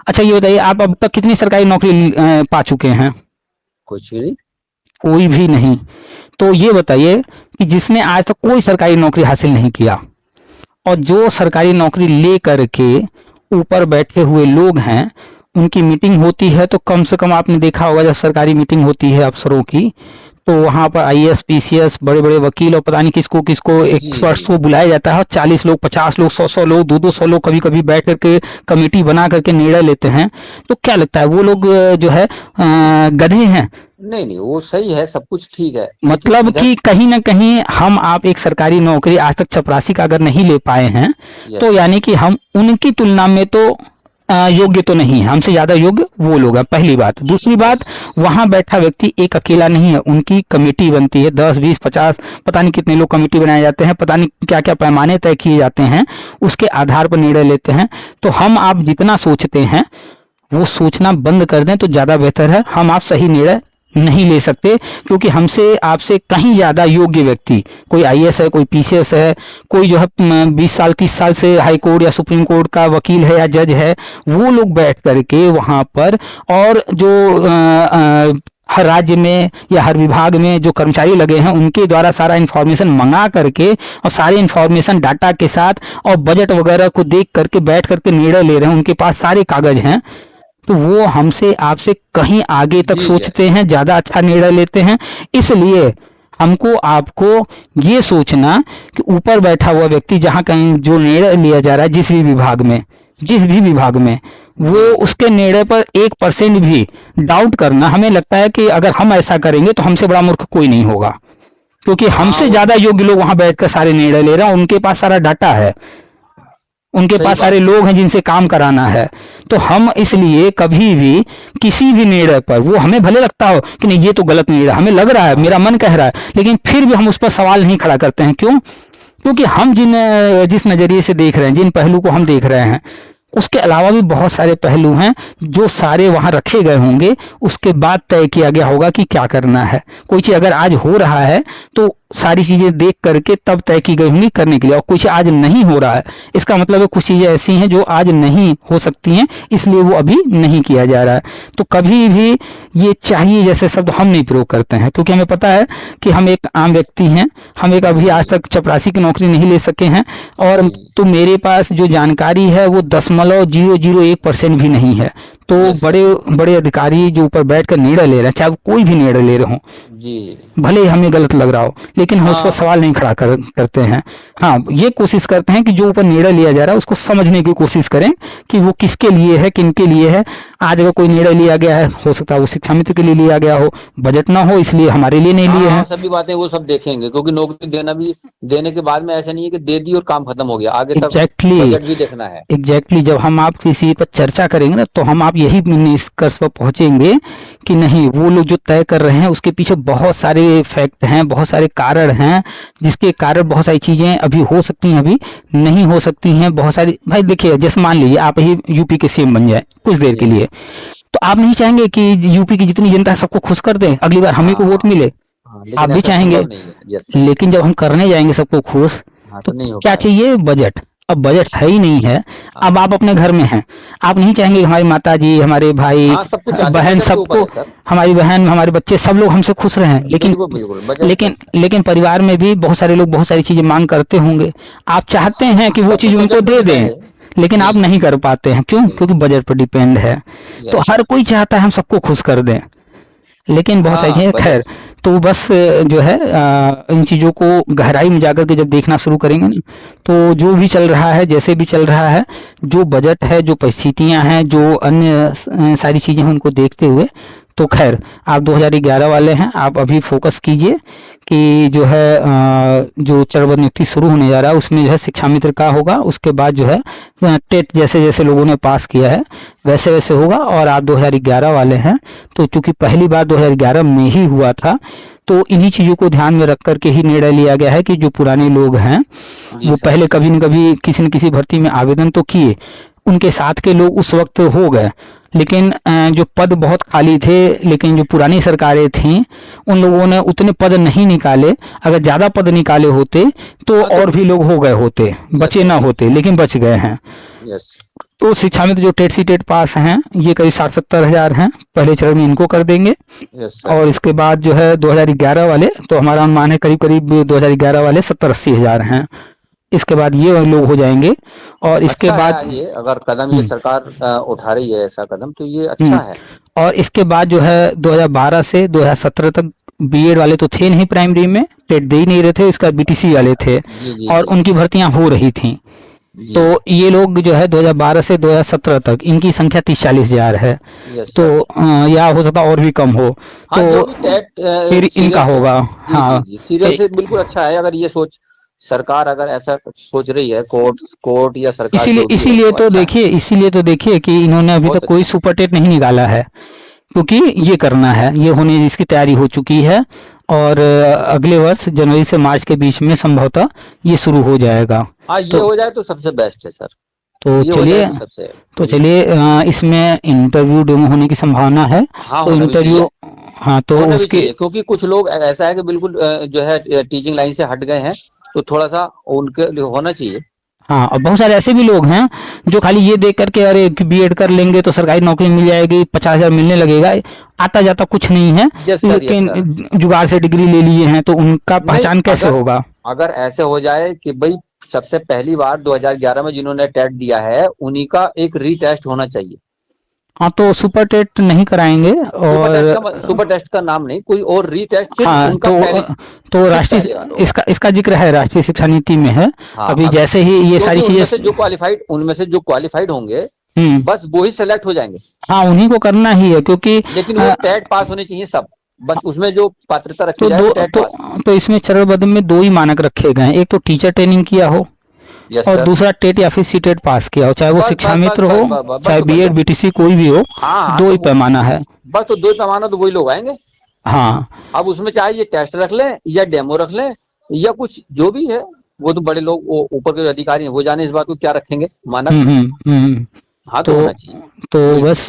अच्छा ये बताइए आप अब तक कितनी सरकारी नौकरी पा चुके हैं? कुछ भी नहीं। कोई भी नहीं। तो ये बताइए कि जिसने आज तक कोई सरकारी नौकरी हासिल नहीं किया और जो सरकारी नौकरी ले करके ऊपर बैठे हुए लोग हैं, उनकी मीटिंग होती है तो कम से कम आपने देखा होगा जब सरकारी मीटिंग होती है अफसरों की, तो वहां पर आईएएस पीसीएस बड़े बड़े वकील और पता नहीं किसको किसको एक्सपर्ट्स को बुलाया जाता है, 40 लोग 50 लोग 100 लोग 200 लोग कभी कभी बैठ करके कमेटी बना करके निर्णय लेते हैं। तो क्या लगता है वो लोग जो है गधे हैं? नहीं नहीं, वो सही है, सब कुछ ठीक है, मतलब इधर कि कहीं ना कहीं हम आप एक सरकारी नौकरी आज तक चपरासी का अगर नहीं ले पाए हैं तो यानी कि हम उनकी तुलना में तो योग्य तो नहीं है, हमसे ज्यादा योग्य वो लोग हैं, पहली बात। दूसरी बात, वहां बैठा व्यक्ति एक अकेला नहीं है, उनकी कमेटी बनती है, 10 20 50 पता नहीं कितने लोग कमेटी बनाए जाते हैं, पता नहीं क्या क्या पैमाने तय किए जाते हैं, उसके आधार पर निर्णय लेते हैं। तो हम आप जितना सोचते हैं वो सोचना बंद कर दें तो ज्यादा बेहतर है। हम आप सही निर्णय नहीं ले सकते क्योंकि हमसे आपसे कहीं ज्यादा योग्य व्यक्ति, कोई आईएएस है, कोई पीसीएस है, कोई जो है 20 साल 30 साल से हाई कोर्ट या सुप्रीम कोर्ट का वकील है या जज है, वो लोग बैठ करके वहां पर और जो हर राज्य में या हर विभाग में जो कर्मचारी लगे हैं उनके द्वारा सारा इन्फॉर्मेशन मंगा करके और सारी इन्फॉर्मेशन डाटा के साथ और बजट वगैरह को देख करके बैठ करके निर्णय ले रहे हैं, उनके पास सारे कागज हैं, तो वो हमसे आपसे कहीं आगे तक जी सोचते हैं, ज़्यादा अच्छा निर्णय लेते हैं। इसलिए हमको आपको ये सोचना कि ऊपर बैठा हुआ व्यक्ति जहाँ कहीं जो निर्णय लिया जा रहा है जिस भी विभाग में वो उसके निर्णय पर 1% भी डाउट करना, हमें लगता है कि अगर हम ऐसा करेंगे तो हमसे बड़ा मूर्ख कोई नहीं होगा, क्योंकि हमसे ज़्यादा योग्य लोग वहाँ बैठकर सारे निर्णय ले रहे हैं, उनके पास सारा डाटा है, उनके सही पास बात सारे लोग हैं जिनसे काम कराना है। तो हम इसलिए कभी भी किसी भी निर्णय पर, वो हमें भले लगता हो कि नहीं ये तो गलत निर्णय, हमें लग रहा है, मेरा मन कह रहा है, लेकिन फिर भी हम उस पर सवाल नहीं खड़ा करते हैं। क्यों? क्योंकि हम जिस नज़रिए से देख रहे हैं, जिन पहलू को हम देख रहे हैं, उसके अलावा भी बहुत सारे पहलू हैं जो सारे वहाँ रखे गए होंगे, उसके बाद तय किया गया होगा कि क्या करना है। कोई चीज़ अगर आज हो रहा है तो सारी चीज़ें देख करके तब तय की गई होंगी करने के लिए, और कुछ आज नहीं हो रहा है, इसका मतलब है कुछ चीज़ें ऐसी हैं जो आज नहीं हो सकती हैं, इसलिए वो अभी नहीं किया जा रहा है। तो कभी भी ये चाहिए जैसे शब्द हम नहीं प्रयोग करते हैं, क्योंकि हमें पता है कि हम एक आम व्यक्ति हैं, हम एक अभी आज तक चपरासी की नौकरी नहीं ले सके हैं, और तो मेरे पास जो जानकारी है वो 0.001% भी नहीं है। तो बड़े बड़े अधिकारी जो ऊपर बैठ कर निर्णय ले रहे हैं, चाहे वो कोई भी निर्णय ले रहे हो, जी भले ही हमें गलत लग रहा हो, लेकिन हम उस पर सवाल नहीं खड़ा करते हैं। हाँ, ये कोशिश करते हैं कि जो ऊपर निर्णय लिया जा रहा है उसको समझने की कोशिश करें कि वो किसके लिए है, किनके लिए है। आज अगर कोई निर्णय लिया गया है, हो सकता है वो शिक्षा मित्र के लिए लिया गया हो, बजट ना हो इसलिए हमारे लिए नहीं लिए हैं। सभी बातें वो सब देखेंगे, क्योंकि नौकरी देना भी, देने के बाद में ऐसा नहीं है कि दे दी और काम खत्म हो गया, आगे तक बजट भी देखना है। एग्जैक्टली जब हम आप किसी पर चर्चा करेंगे ना, तो हम आप यही निष्कर्ष पर पहुंचेंगे कि नहीं, वो लोग जो तय कर रहे हैं उसके पीछे बहुत सारे फैक्ट हैं, बहुत सारे कारण हैं, जिसके कारण बहुत सारी चीजें अभी हो सकती हैं, अभी नहीं हो सकती हैं। बहुत सारी, भाई देखिए, जैसे मान लीजिए आप ही यूपी के सीएम बन जाए कुछ देर के लिए, तो आप नहीं चाहेंगे कि यूपी की जितनी जनता है सबको खुश कर दें, अगली बार हम ही को वोट मिले? आप भी चाहेंगे, लेकिन जब हम करने जाएंगे सबको खुश, तो क्या चाहिए? बजट। अब बजट है ही नहीं है। अब आप अपने घर में हैं, आप नहीं चाहेंगे हमारी माता जी, हमारे भाई बहन, सबको, हमारी बहन, हमारे बच्चे, सब लोग हमसे खुश रहें। लेकिन परिवार में भी बहुत सारे लोग बहुत सारी चीजें मांग करते होंगे, आप चाहते हैं कि वो चीज उनको दे दें, लेकिन आप नहीं कर पाते हैं। क्यों? क्योंकि बजट पर डिपेंड है। तो हर कोई चाहता है हम सबको खुश कर दें, लेकिन बहुत सारी चीजें, खैर, तो बस जो है इन चीज़ों को गहराई में जाकर के जब देखना शुरू करेंगे ना, तो जो भी चल रहा है, जैसे भी चल रहा है, जो बजट है, जो परिस्थितियां हैं, जो अन्य सारी चीज़ें हैं, उनको देखते हुए, तो खैर आप 2011 वाले हैं, आप अभी फोकस कीजिए कि जो है जो चरणबद्ध नियुक्ति शुरू होने जा रहा है उसमें जो है शिक्षा मित्र का होगा, उसके बाद जो है टेट जैसे जैसे लोगों ने पास किया है वैसे वैसे होगा। और आप 2011 वाले हैं, तो चूंकि पहली बार 2011 में ही हुआ था, तो इन्हीं चीज़ों को ध्यान में रख करके ही निर्णय लिया गया है कि जो पुराने लोग हैं वो पहले कभी न कभी किसी न किसी भर्ती में आवेदन तो किए, उनके साथ के लोग उस वक्त हो गए, लेकिन जो पद बहुत खाली थे, लेकिन जो पुरानी सरकारें थीं उन लोगों ने उतने पद नहीं निकाले। अगर ज़्यादा पद निकाले होते तो और भी लोग हो गए होते, बचे ना होते, लेकिन बच गए हैं। तो शिक्षा में तो जो टेट सी टेट पास हैं ये करीब 60-70 हज़ार हैं, पहले चरण में इनको कर देंगे। और इसके बाद जो है 2011 वाले, तो हमारा अनुमान है करीब करीब 2011 वाले 70-80 हज़ार हैं। इसके बाद ये लोग हो जाएंगे, और इसके बाद ये अगर कदम ये सरकार उठा रही है ऐसा कदम, तो ये अच्छा है। और इसके बाद जो है 2012 से 2017 तक बीएड वाले तो थे नहीं, प्राइमरी में टेट दे ही नहीं रहे थे, इसका बीटीसी वाले थे, और उनकी भर्तियां हो रही थी। तो ये लोग जो है 2012 से 2017 तक इनकी संख्या 30-40 हज़ार है। तो या हो सकता और भी कम हो, तो फिर इनका होगा। हाँ, सीरियल से बिल्कुल अच्छा है अगर ये सोच सरकार अगर ऐसा सोच रही है, कोर्ट या सरकार, इसीलिए तो देखिए कि इन्होंने अभी तक कोई सुपर टेट नहीं निकाला है, क्योंकि ये करना है, ये होने इसकी तैयारी हो चुकी है, और अगले वर्ष जनवरी से मार्च के बीच में संभवतः ये शुरू हो जाएगा। ये हो जाए तो सबसे बेस्ट है सर। तो चलिए इसमें इंटरव्यू डेमो होने की संभावना है। तो इंटरव्यू, हाँ, तो उसके, क्योंकि कुछ लोग ऐसा है कि बिल्कुल जो है टीचिंग लाइन से हट गए हैं, तो थोड़ा सा उनके लिए होना चाहिए। हाँ, और बहुत सारे ऐसे भी लोग हैं जो खाली ये देख करके अरे बीएड कर लेंगे तो सरकारी नौकरी मिल जाएगी, 50,000 मिलने लगेगा, आता जाता कुछ नहीं है, यस सर, यस लेकिन सर। जुगाड़ से डिग्री ले लिए हैं तो उनका नहीं, पहचान कैसे अगर होगा? अगर ऐसे हो जाए कि भाई सबसे पहली बार 2011 में जिन्होंने टेट दिया है उन्हीं का एक रीटेस्ट होना चाहिए। हाँ, तो सुपर टेट नहीं कराएंगे सुपर टेस्ट का नाम नहीं, कोई और रीटेस्ट, सिर्फ हाँ, उनका पहले तो सिर्फ पहली बार होगा। इसका जिक्र है राष्ट्रीय शिक्षा नीति में है। हाँ, अभी जैसे ही ये क्योंकि सारी चीजें उनमें से जो क्वालिफाइड होंगे हम्म बस वो ही सेलेक्ट हो जाएंगे। हाँ, उन्हीं को करना ही है क्योंकि लेकिन वो टेट पास होने चाहिए सब, बस उसमें जो पात्रता रखी तो जाए दो वो टेट तो पास। तो इसमें चरणबद्ध में दो ही मानक रखे गए हैं, एक तो टीचर ट्रेनिंग किया हो यस और सर। दूसरा टेट या फिर सीटेट पास किया हो, चाहे वो बस शिक्षा बस मित्र बस हो, बस बस बस चाहे तो बीएड भैया, बीटीसी कोई भी हो, हाँ हाँ, दो तो ही पैमाना है। बस तो दो पैमाना तो वही लोग आएंगे। हाँ, अब उसमें चाहे ये टेस्ट रख लें या डेमो रख लें या कुछ जो भी है, वो तो बड़े लोग, वो ऊपर के जो अधिकारी हैं वो जाने इस बात को क्या रखेंगे मानक। हाँ, तो तो होना चाहिए। तो बस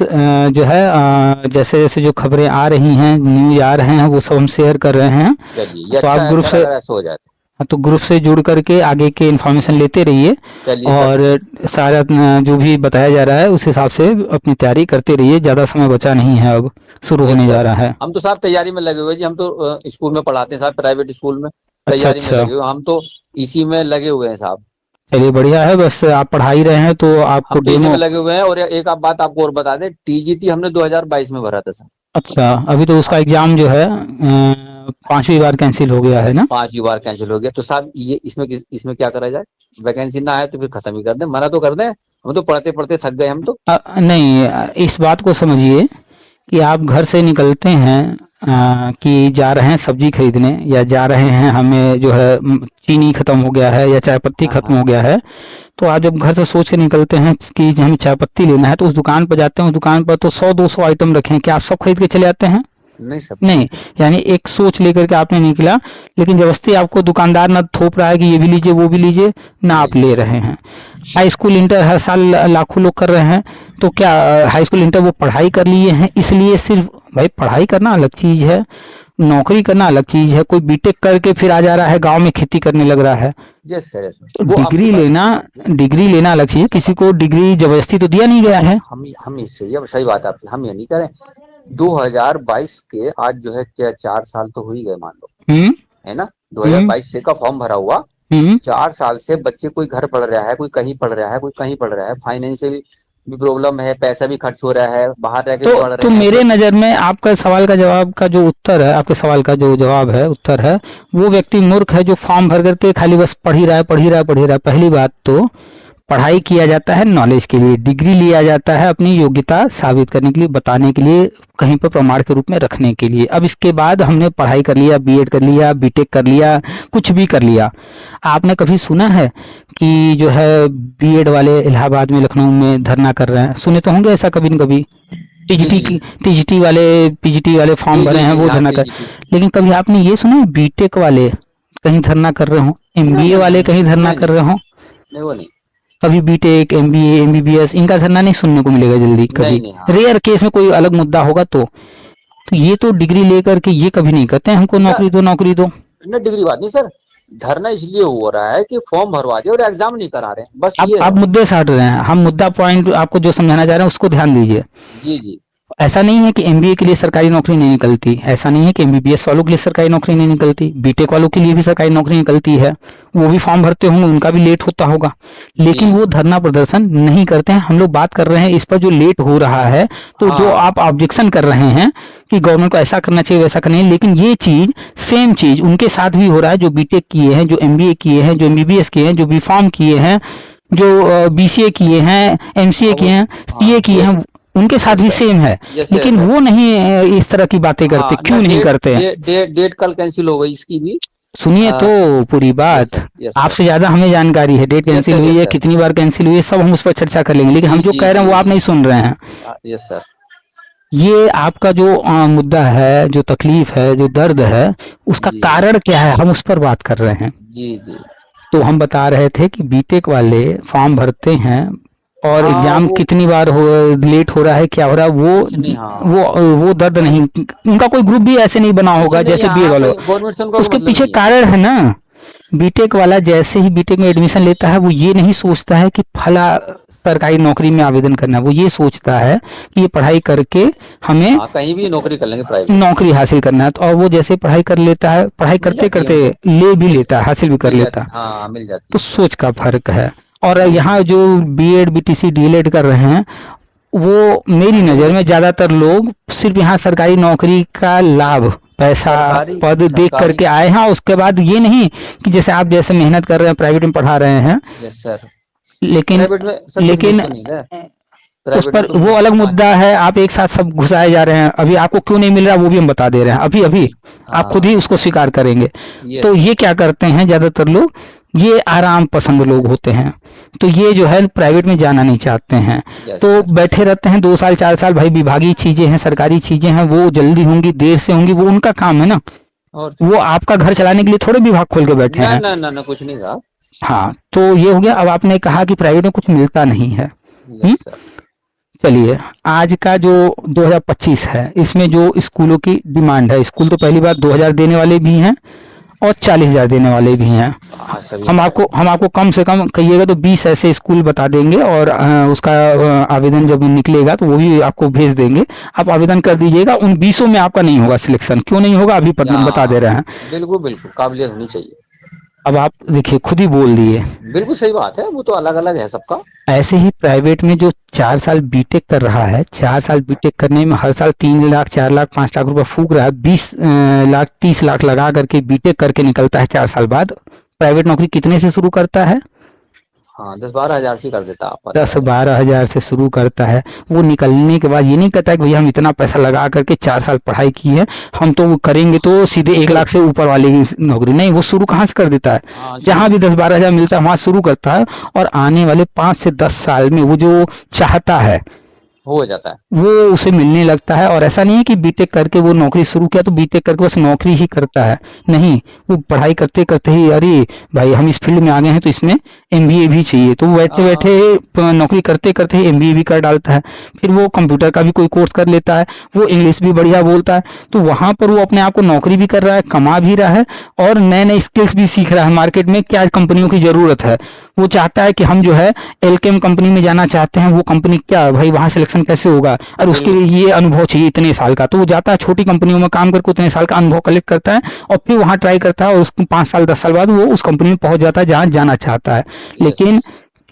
जो है जैसे जैसे जो खबरें आ रही हैं, न्यूज आ रहे हैं, वो सब हम शेयर कर रहे हैं। चलिए, ये तो अच्छा आप है ग्रुप सर से अगर ऐसा हो जाए तो। तो ग्रुप से जुड़ करके आगे के इन्फॉर्मेशन लेते रहिए चलिए सर। और सारा जो भी बताया जा रहा है उस हिसाब से अपनी तैयारी करते रहिए, ज़्यादा समय बचा नहीं है, अब शुरू यस होने जा सर। रहा है। हम तो साहब तैयारी में लगे हुए जी, हम तो स्कूल में पढ़ाते हैं साहब, प्राइवेट स्कूल में अच्छा तैयारी में अच्छा, लगे हुए, हम तो इसी में लगे हुए हैं साहब। चलिए बढ़िया है, बस आप पढ़ा ही रहे हैं तो आपको हम तो इसी डेमो। में लगे हुए हैं। और एक आप बात आपको और बता दें, टीजीटी हमने 2022 में भरा था सर। अच्छा, अभी तो उसका एग्जाम जो है 5वीं बार कैंसिल हो गया है ना? 5 बार कैंसिल हो गया, तो साहब ये इसमें क्या करा जाए? वैकेंसी ना आए तो फिर खत्म ही कर दें, मना तो कर दें, हम तो पढ़ते पढ़ते थक गए हम तो। नहीं, इस बात को समझिए कि आप घर से निकलते हैं कि जा रहे हैं सब्जी खरीदने या जा रहे हैं हमें जो है चीनी खत्म हो गया है या चाय पत्ती हाँ खत्म हाँ। हो गया है, तो आप जब घर से सोच के निकलते हैं कि हमें चाय पत्ती लेना है तो उस दुकान पर जाते हैं, उस दुकान पर तो 100-200 आइटम रखे हैं, क्या आप सब खरीद के चले आते हैं? नहीं सब नहीं, यानी एक सोच लेकर के आपने निकला, लेकिन जबरदस्ती आपको दुकानदार ना थोप रहा है कि ये भी लीजिए वो भी लीजिए, ना आप ले रहे हैं। हाई स्कूल इंटर हर साल लाखों लोग कर रहे हैं, तो क्या हाई स्कूल इंटर वो पढ़ाई कर लिए हैं इसलिए सिर्फ? भाई पढ़ाई करना अलग चीज है, नौकरी करना अलग चीज है। कोई बीटेक करके फिर आ जा रहा है गांव में खेती करने लग रहा है, यस सर, यस तो वो आपकी डिग्री बात लेना, डिग्री लेना अलग चीज है। किसी को डिग्री जबरदस्ती तो दिया नहीं गया है। हम इससे, ये सही बात है आपकी, हम ये नहीं करें। 2022 के आज जो है क्या 4 साल तो हो ही गए मान लो, हम्म है ना? हम्म 2022 से का फॉर्म भरा हुआ, हम्म 4 साल से बच्चे, कोई घर पढ़ रहा है, कोई कहीं पढ़ रहा है, कोई कहीं पढ़ रहा है, फाइनेंशियल भी प्रॉब्लम है, पैसा भी खर्च हो रहा है, बाहर रह के भी पढ़ तो रहे हैं मेरे तो। नज़र में आपका सवाल का जवाब का जो उत्तर है, आपके सवाल का जो जवाब है, उत्तर है, वो व्यक्ति मूर्ख है जो फॉर्म भर करके खाली बस पढ़ ही रहा है, पढ़ ही रहा है, पढ़ ही रहा है। पहली बात तो पढ़ाई किया जाता है नॉलेज के लिए, डिग्री लिया जाता है अपनी योग्यता साबित करने के लिए, बताने के लिए, कहीं पर प्रमाण के रूप में रखने के लिए। अब इसके बाद हमने पढ़ाई कर लिया, बीएड कर लिया, बीटेक कर लिया, कुछ भी कर लिया, आपने कभी सुना है कि जो है बीएड वाले इलाहाबाद में, लखनऊ में धरना कर रहे हैं? सुने तो होंगे ऐसा कभी न कभी। जी टीजीटी जी की टीजीटी वाले पीजीटी वाले फॉर्म जी भरे जी हैं जी, वो हाँ धरना कर, जी। लेकिन कभी आपने ये सुना है बीटेक वाले कहीं धरना कर रहे हो, ना एमबीए ना ना वाले ना, कहीं धरना नहीं कर रहे हो? नहीं, वो नहीं। कभी बीटेक, एमबीए, एमबीबीएस इनका धरना नहीं सुनने को मिलेगा जल्दी नहीं कभी। नहीं, हाँ। रेयर केस में कोई अलग मुद्दा होगा तो ये तो डिग्री लेकर के ये कभी नहीं कहते हैं हमको ना नौकरी दो, नौकरी दो। ना, डिग्री बात नहीं सर, धरना इसलिए हो रहा है कि फॉर्म भरवा दिया और एग्जाम नहीं करा रहे हैं, बस ये आप है। मुद्दे से हट रहे हैं, हम मुद्दा पॉइंट आपको जो समझाना चाह रहे हैं उसको ध्यान दीजिए। जी जी। ऐसा नहीं है कि एमबीए के लिए सरकारी नौकरी नहीं निकलती, ऐसा नहीं है कि एमबीबीएस वालों के लिए सरकारी नौकरी नहीं निकलती, बीटेक वालों के लिए भी सरकारी नौकरी निकलती है, वो भी फॉर्म भरते होंगे, उनका भी लेट होता होगा, लेकिन जी वो धरना प्रदर्शन नहीं करते हैं। हम लोग बात कर रहे हैं इस पर जो लेट हो रहा है, तो जो हाँ आप ऑब्जेक्शन कर रहे हैं कि गवर्नमेंट को ऐसा करना चाहिए वैसा करना चाहिए, लेकिन ये चीज सेम चीज उनके साथ भी हो रहा है जो बीटेक किए हैं, जो एमबीए किए हैं, जो एमबीबीएस किए हैं, जो बी फार्म किए हैं, जो बीसीए किए हैं, एमसीए किए हैं, सीए किए हैं, उनके साथ भी सेम है, यस लेकिन यस। वो नहीं इस तरह की बातें करते, हाँ, क्यों नहीं करते? डेट कल कैंसिल हो गई इसकी भी। सुनिए तो पूरी यस बात, सर, यस सर। आपसे ज्यादा हमें जानकारी है, डेट यस कैंसिल सर, हुई यस है, सर। कितनी बार कैंसिल हुई है, सब हम उस पर चर्चा कर लेंगे, लेकिन हम जो जी कह रहे हैं वो आप जी। नहीं सुन रहे हैं। Yes sir. ये आपका जो मुद्दा है, जो तकलीफ है, जो दर्द है, उसका जी कारण क्या है, हम उस पर बात कर रहे हैं। जी जी। तो हम बता रहे थे कि बीटेक वाले फॉर्म भरते हैं और हाँ एग्जाम वो कितनी बार लेट हो रहा है, क्या हो रहा है, कुछ नहीं, हाँ वो दर्द नहीं, उनका कोई ग्रुप भी ऐसे नहीं बना कुछ होगा नहीं, जैसे बीए हाँ वालों। कोई गवर्नमेंट से उनका कोई उसके मतलब पीछे नहीं है। कारण है ना, बीटेक वाला जैसे ही बीटेक में एडमिशन लेता है वो ये नहीं सोचता है कि फला सरकारी नौकरी में आवेदन करना है, वो ये सोचता है कि ये पढ़ाई करके हमें हाँ, कहीं भी नौकरी कर लेंगे प्राइवेट। नौकरी हासिल करना है। तो और वो जैसे पढ़ाई कर लेता है, पढ़ाई मिल करते जाती है करते उनको, ले भी लेता है, हासिल भी कर मिल लेता जाती, है। हाँ मिल जाती तो है। सोच का फर्क है। और हम्म, यहाँ जो बीएड बीटीसी डीएलएड कर रहे हैं वो मेरी नज़र में ज़्यादातर लोग सिर्फ यहाँ सरकारी नौकरी का लाभ, पैसा, सरकारी पद देख सरकारी करके आए हैं। उसके बाद ये नहीं कि जैसे आप जैसे मेहनत कर रहे हैं प्राइवेट में पढ़ा रहे हैं, यस सर। लेकिन प्राइवेट में सर कुछ मिल लेकिन तो नहीं रहा है, उस प्राइवेट में पर तो वो अलग हाँ, मुद्दा है। आप एक साथ सब घुसाए जा रहे हैं, अभी आपको क्यों नहीं मिल रहा वो भी हम बता दे रहे हैं अभी अभी, आप खुद हाँ ही उसको स्वीकार करेंगे। तो यस ये क्या करते हैं ज़्यादातर लोग, ये आराम पसंद लोग होते हैं, तो ये जो है प्राइवेट में जाना नहीं चाहते हैं, यस तो सर। बैठे रहते हैं 2 साल 4 साल। भाई विभागीय चीज़ें हैं, सरकारी चीज़ें हैं, वो जल्दी होंगी देर से होंगी, वो उनका काम है ना। और वो आपका घर चलाने के लिए थोड़े विभाग खोल के बैठे ना हैं। ना ना ना कुछ नहीं रहा। हाँ, तो ये हो गया। अब आपने कहा कि प्राइवेट में कुछ मिलता नहीं है। Yes sir. चलिए, आज का जो 2025 है इसमें जो स्कूलों की डिमांड है, स्कूल तो पहली बात 2000 देने वाले भी हैं और 40,000 देने वाले भी हैं। हाँ सभी हम आपको कम से कम कहिएगा तो 20 ऐसे स्कूल बता देंगे, और उसका आवेदन जब निकलेगा तो वो भी आपको भेज देंगे। आप आवेदन कर दीजिएगा। उन 20 में आपका नहीं होगा सिलेक्शन। क्यों नहीं होगा अभी बता दे रहे हैं। बिल्कुल बिल्कुल काबिलियत होनी चाहिए। अब आप देखिए, खुद ही बोल दिए। बिल्कुल सही बात है, वो तो अलग अलग है सबका। ऐसे ही प्राइवेट में जो 4 साल बीटेक कर रहा है, 4 साल बीटेक करने में हर साल 3 लाख 4 लाख 5 लाख रुपए फूक रहा है, 20 लाख 30 लाख लगा करके बीटेक करके निकलता है 4 साल बाद, प्राइवेट नौकरी कितने से शुरू करता है? हाँ 10-12 हजार से कर देता आप 10-12 हजार से शुरू करता है। वो निकलने के बाद ये नहीं कहता है कि भैया हम इतना पैसा लगा करके 4 साल पढ़ाई की है, हम तो वो करेंगे तो सीधे 1 लाख से ऊपर वाली की नौकरी। नहीं, वो शुरू कहाँ से कर देता है? हाँ जहाँ भी 10-12 हजार मिलता है वहां शुरू करता है, और आने वाले 5 से 10 साल में वो जो चाहता है हो जाता है। वो उसे मिलने लगता है। और ऐसा नहीं है कि बीटेक करके वो नौकरी शुरू किया तो बीटेक करके बस नौकरी ही करता है, नहीं, वो पढ़ाई करते करते ही अरे भाई हम इस फील्ड में आ गए हैं तो इसमें एमबीए भी चाहिए, तो वो बैठे हाँ बैठे नौकरी करते करते ही एमबीए भी कर डालता है। फिर वो कंप्यूटर का भी कोई कोर्स कर लेता है, वो इंग्लिश भी बढ़िया बोलता है, तो वहां पर वो अपने आप को नौकरी भी कर रहा है, कमा भी रहा है, और नए नए स्किल्स भी सीख रहा है। मार्केट में क्या कंपनियों की जरूरत है, वो चाहता है कि हम जो है एलकेम कंपनी में जाना चाहते हैं, वो कंपनी क्या भाई वहां सिलेक्शन कैसे होगा, और उसके लिए ये अनुभव चाहिए इतने साल का, तो वो जाता है छोटी कंपनियों में काम करके उतने साल का अनुभव कलेक्ट करता है, और फिर वहां ट्राई करता है, और उसको 5 साल 10 साल बाद वो उस कंपनी में पहुंच जाता है जहां जाना चाहता है। लेकिन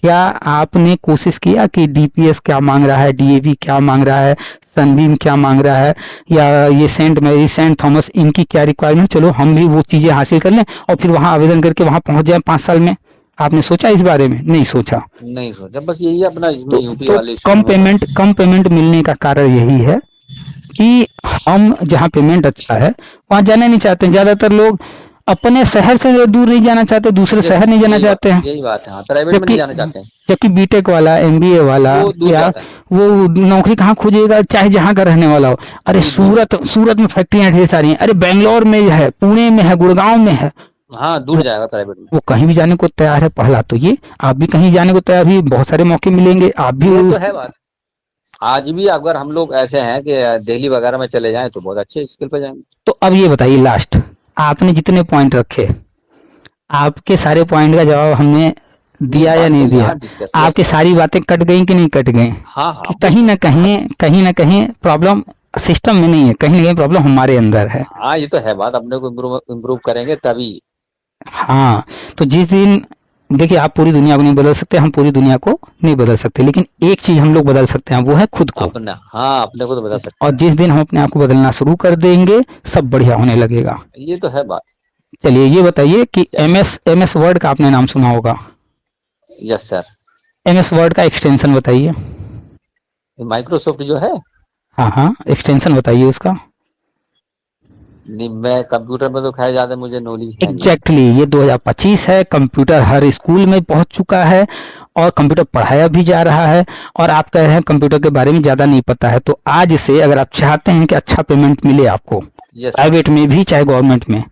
क्या आपने कोशिश किया कि डीपीएस क्या मांग रहा है, डीएवी क्या मांग रहा है, सनबीम क्या मांग रहा है, या ये सेंट मैरी सेंट थॉमस, इनकी क्या रिक्वायरमेंट, चलो हम भी वो चीजें हासिल कर लें और फिर वहां आवेदन करके वहां पहुंच जाए 5 साल में। आपने सोचा इस बारे में? नहीं सोचा। नहीं सोचा, बस यही अपना इसमें तो, यूपी तो वाले कम पेमेंट मिलने का कारण यही है कि हम जहाँ पेमेंट अच्छा है वहां जाना नहीं चाहते। ज्यादातर लोग अपने शहर से दूर नहीं जाना चाहते, दूसरे शहर नहीं जाना चाहते हैं। यही बात है, हाँ प्राइवेट में नहीं जाना चाहते हैं, जबकि बीटेक वाला, एमबीए वाला, वो दूर या जाता है। वो नौकरी कहाँ खोजेगा, चाहे जहाँ का रहने वाला हो। अरे सूरत में फैक्ट्रियां ढेर सारी हैं, अरे बेंगलोर में है, पुणे में है, गुड़गांव में है, हाँ दूर जाएगा प्राइवेट में। वो कहीं भी जाने को तैयार है। पहला तो ये, आप भी कहीं जाने को तैयार, भी बहुत सारे मौके मिलेंगे, आप भी ये तो है बात। आज भी अगर हम लोग ऐसे हैं कि दिल्ली वगैरह में चले जाएं तो बहुत अच्छे स्किल पे जाएंगे। तो अब ये बताइए, लास्ट आपने जितने पॉइंट रखे, आपके सारे पॉइंट का जवाब हमने दिया या नहीं दिया? आपकी सारी बातें कट गई कि नहीं कट गई? हाँ हाँ कहीं ना कहीं प्रॉब्लम सिस्टम में नहीं है, कहीं ना कहीं प्रॉब्लम हमारे अंदर है। हाँ ये तो है बात, अपने को इम्प्रूव करेंगे तभी। हाँ, तो जिस दिन देखिए, आप पूरी दुनिया को नहीं बदल सकते, हम पूरी दुनिया को नहीं बदल सकते, लेकिन एक चीज हम लोग बदल सकते हैं, वो है खुद को। अपना, हाँ अपने को तो बदल सकते और जिस दिन हम अपने आप को बदलना शुरू कर देंगे, सब बढ़िया होने लगेगा। हैं, ये तो है बात। चलिए, ये बताइए कि एमएस वर्ड का आपने नाम सुना होगा। Yes sir. एमएस वर्ड का एक्सटेंशन बताइए। माइक्रोसॉफ्ट जो है, हाँ हाँ, एक्सटेंशन बताइए उसका। नहीं मैं कंप्यूटर में तो खैर ज्यादा मुझे नॉलेज है नहीं। एग्जैक्टली, ये 2025 है, कंप्यूटर हर स्कूल में पहुंच चुका है, और कंप्यूटर पढ़ाया भी जा रहा है, और आप कह रहे हैं कंप्यूटर के बारे में ज्यादा नहीं पता है। तो आज से अगर आप चाहते हैं कि अच्छा पेमेंट मिले आपको, प्राइवेट में भी चाहे गवर्नमेंट में,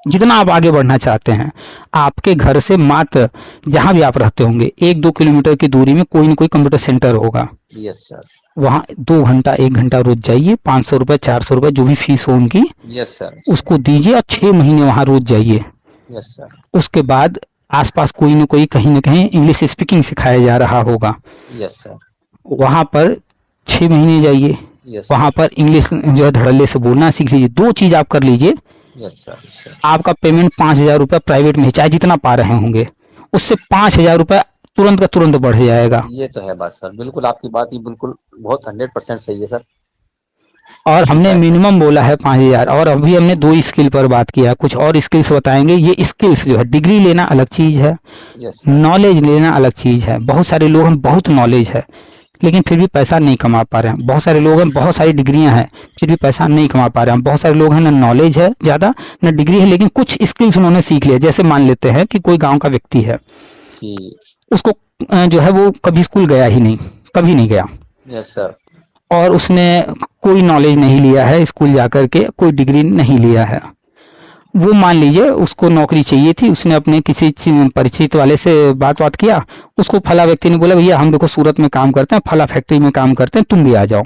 जितना आप आगे बढ़ना चाहते हैं, आपके घर से मात्र जहां भी आप रहते होंगे 1-2 किलोमीटर की दूरी में कोई ना कोई कंप्यूटर सेंटर होगा। Yes sir. वहां 2 घंटा 1 घंटा रोज जाइए, 500 रुपए 400 रुपए जो भी फीस हो उनकी, यस सर। उसको दीजिए, और 6 महीने वहां रोज जाइए। Yes sir. उसके बाद आसपास कोई न कोई कहीं न कहीं इंग्लिश स्पीकिंग सिखाया जा रहा होगा। Yes sir. वहाँ पर 6 महीने जाइए, यस वहाँ सर। पर इंग्लिश जो है धड़ल्ले से बोलना सीख लीजिए। 2 चीज़ आप कर लीजिए, यस सर। सर आपका पेमेंट 5,000 रुपये प्राइवेट में ही चाहे जितना पा रहे होंगे, उससे 5,000 रुपये तुरंत का तुरंत बढ़ जाएगा। ये तो है बात सर, बिल्कुल आपकी बात ये बिल्कुल बहुत 100% सही है सर। और कि हमने शायद मिनिमम बोला है 5,000, और अभी हमने 2 स्किल पर बात किया, कुछ और स्किल्स बताएँगे। ये स्किल्स जो है, डिग्री लेना अलग चीज़ है, यस सर। नॉलेज लेना अलग चीज़ है। बहुत सारे लोग हैं, बहुत नॉलेज है, लेकिन फिर भी पैसा नहीं कमा पा रहे हैं। बहुत सारे लोग हैं, बहुत सारी डिग्रियां हैं, फिर भी पैसा नहीं कमा पा रहे हैं। बहुत सारे लोग हैं, ना नॉलेज है ज़्यादा, ना डिग्री है, लेकिन कुछ स्किल्स उन्होंने सीख लिया। जैसे मान लेते हैं कि कोई गांव का व्यक्ति है, कि उसको जो है वो कभी स्कूल गया ही नहीं, कभी नहीं गया, यस सर। और उसने कोई नॉलेज नहीं लिया है, स्कूल जाकर के कोई डिग्री नहीं लिया है। वो मान लीजिए उसको नौकरी चाहिए थी, उसने अपने किसी परिचित वाले से बात बात किया, उसको फला व्यक्ति ने बोला भैया हम देखो सूरत में काम करते हैं, फला फैक्ट्री में काम करते हैं, तुम भी आ जाओ।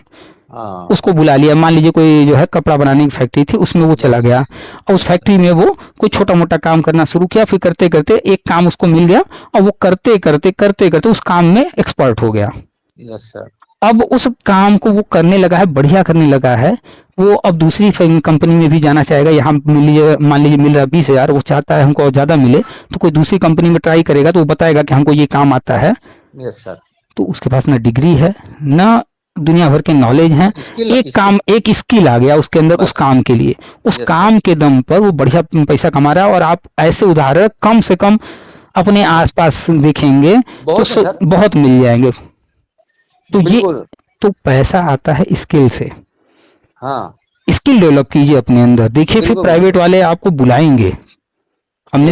हाँ। उसको बुला लिया, मान लीजिए कोई जो है कपड़ा बनाने की फैक्ट्री थी, उसमें वो चला यस। गया, और उस यस सर। फैक्ट्री में वो कोई छोटा मोटा काम करना शुरू किया। फिर करते करते एक काम उसको मिल गया, और वो करते करते उस काम में एक्सपर्ट हो गया। Yes sir. अब उस काम को वो करने लगा है, बढ़िया करने लगा है। वो अब दूसरी कंपनी में भी जाना चाहेगा। यहाँ मान लीजिए मिल रहा है 20,000, वो चाहता है हमको और ज़्यादा मिले, तो कोई दूसरी कंपनी में ट्राई करेगा, तो वो बताएगा कि हमको ये काम आता है। Yes sir. तो उसके पास ना डिग्री है, ना दुनिया भर के नॉलेज हैं। स्किल एक स्किल काम, एक स्किल आ गया उसके अंदर, उस बस। काम के लिए, उस यस सर। काम के दम पर वो बढ़िया पैसा कमा रहा है। और आप ऐसे उदाहरण कम से कम अपने आसपास देखेंगे तो बहुत है सर। बहुत मिल जाएंगे। तो ये, बिल्कुल। तो पैसा आता है स्किल से। हाँ। स्किल डेवलप कीजिए अपने अंदर, देखिए फिर बिल्कुल प्राइवेट बिल्कुल। वाले आपको बुलाएंगे। ये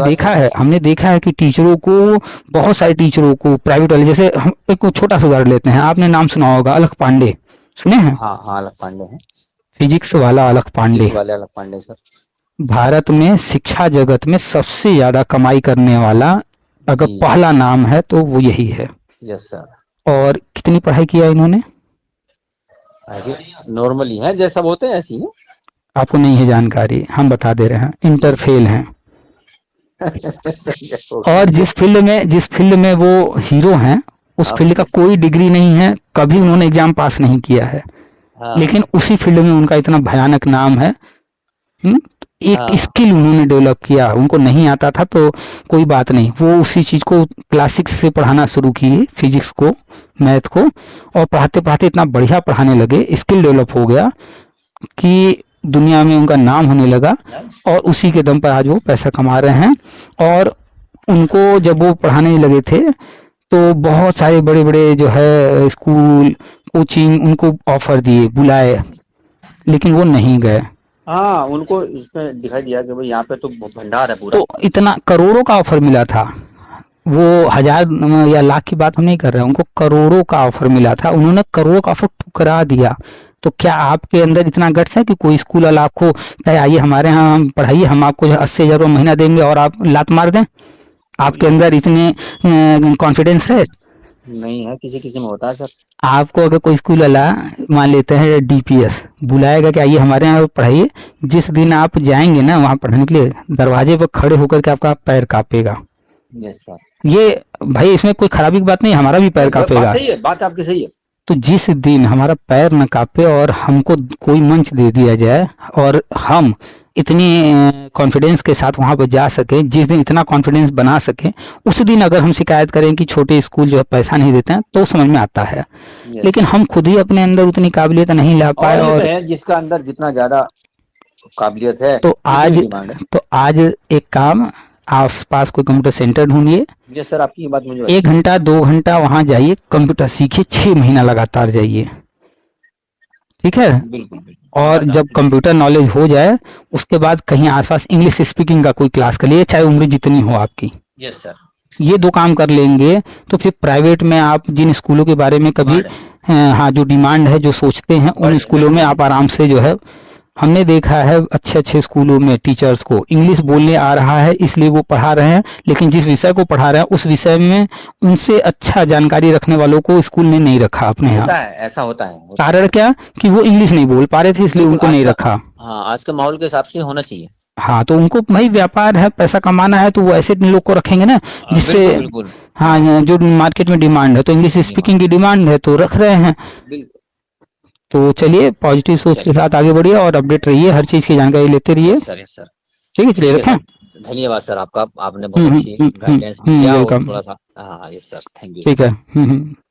बात सही है। हमने देखा है कि टीचरों को, बहुत सारे टीचरों को प्राइवेट वाले, जैसे हम एक छोटा सा उदाहरण लेते हैं, आपने नाम सुना होगा अलख पांडे, सुने हैं? हाँ हाँ, अलग पांडे हैं। फिजिक्स वाला अलख पांडे। फिजिक्स वाले अलग पांडे सर। भारत में शिक्षा जगत में सबसे ज्यादा कमाई करने वाला अगर जी। पहला नाम है तो वो यही है। Yes sir. और कितनी पढ़ाई किया इन्होंने? ऐसे नॉर्मली है, जैसा होते हैं ऐसी है। आपको नहीं है जानकारी, हम बता दे रहे हैं, इंटर फेल हैं। सही है, और ओके। जिस फील्ड में वो हीरो हैं, उस हाँ फील्ड का कोई डिग्री नहीं है, कभी उन्होंने एग्जाम पास नहीं किया है, हाँ लेकिन उसी फील्ड में उनका इतना भयानक नाम है। एक हाँ। स्किल उन्होंने डेवलप किया, उनको नहीं आता था तो कोई बात नहीं, वो उसी चीज को क्लास 6 से पढ़ाना शुरू किए, फिजिक्स को, मैथ को, और पढ़ाते पढ़ाते इतना बढ़िया पढ़ाने लगे, स्किल डेवलप हो गया कि दुनिया में उनका नाम होने लगा, और उसी के दम पर आज वो पैसा कमा रहे हैं। और उनको जब वो पढ़ाने लगे थे तो बहुत सारे बड़े बड़े जो है स्कूल, कोचिंग उनको ऑफर दिए, बुलाए, लेकिन वो नहीं गए। हाँ, उनको इसमें दिखाई दिया कि भाई यहाँ पे तो भंडार है पूरा। तो इतना करोड़ों का ऑफर मिला था, वो हजार या लाख की बात हम नहीं कर रहे हैं, उनको करोड़ों का ऑफर मिला था, उन्होंने करोड़ों का ऑफर ठुकरा दिया। तो क्या आपके अंदर इतना गट्स है कि कोई स्कूल वाला आपको कहे आइए हमारे यहाँ पढ़ाइए, हम आपको 80,000 रुपये महीना देंगे, और आप लात मार दें? आपके अंदर इतने कॉन्फिडेंस है? नहीं है, किसी किसी में होता है सर। आपको अगर कोई स्कूल वाला, मान लेते हैं डीपीएस, बुलाएगा कि आइए हमारे यहाँ पढ़ाइए, जिस दिन आप जाएंगे ना वहाँ पढ़ने के लिए, दरवाजे पर खड़े होकर के आपका पैर कांपेगा। Yes sir. ये भाई इसमें कोई खराबी की बात नहीं, हमारा भी पैर नहीं, बात कांपेगा। सही है, बात आपकी सही है। तो जिस दिन हमारा पैर न कांपे और हमको कोई मंच दे दिया जाए, और हम इतनी कॉन्फिडेंस के साथ वहाँ पर जा सके, जिस दिन इतना कॉन्फिडेंस बना सके, उस दिन अगर हम शिकायत करें कि छोटे स्कूल जो है पैसा नहीं देते हैं, तो समझ में आता है। यस लेकिन सर। हम खुद ही अपने अंदर उतनी काबिलियत नहीं ला पाए। और ये और तो है, जिसका अंदर जितना ज्यादा काबिलियत है तो उतनी आज डिमांड है। तो आज एक काम, आसपास कोई कंप्यूटर सेंटर ढूंढिए, यस सर, आपकी ये बात मुझे 1 घंटा 2 घंटा वहाँ जाइए, कंप्यूटर सीखिए, 6 महीना लगातार जाइए, ठीक है? बिल्कुल बिल्कुल, और बात जब आपकी। कंप्यूटर नॉलेज हो जाए, उसके बाद कहीं आसपास इंग्लिश स्पीकिंग का कोई क्लास कर लिए, चाहे उम्र जितनी हो आपकी। Yes sir. ये 2 काम कर लेंगे तो फिर प्राइवेट में आप जिन स्कूलों के बारे में कभी हाँ जो डिमांड है, जो सोचते हैं, उन स्कूलों में आप आराम से जो है, हमने देखा है अच्छे अच्छे स्कूलों में टीचर्स को इंग्लिश बोलने आ रहा है, इसलिए वो पढ़ा रहे हैं, लेकिन जिस विषय को पढ़ा रहे हैं उस विषय में उनसे अच्छा जानकारी रखने वालों को स्कूल ने नहीं रखा अपने यहाँ। होता है, ऐसा होता है। कारण क्या कि वो इंग्लिश नहीं बोल पा रहे थे, इसलिए उनको नहीं रखा। हाँ, आज के माहौल के हिसाब से होना चाहिए। हाँ, तो उनको भाई व्यापार है, पैसा कमाना है, तो वो ऐसे लोग को रखेंगे ना जिससे बिल्कुल बिल्कुल हाँ, जो मार्केट में डिमांड है, तो इंग्लिश स्पीकिंग की डिमांड है तो रख रहे हैं। बिल्कुल। तो चलिए पॉजिटिव सोच के चलिए। साथ आगे बढ़िए और अपडेट रहिए, हर चीज़ की जानकारी लेते रहिए। Yes sir, yes sir. ठीक है, चलिए ठीक है रखें। सर, धन्यवाद सर आपका, आपने बहुत अच्छी गाइडेंस भी दिया और वेलकम। थोड़ा सा, हाँ यस सर, थैंक यू। ठीक है।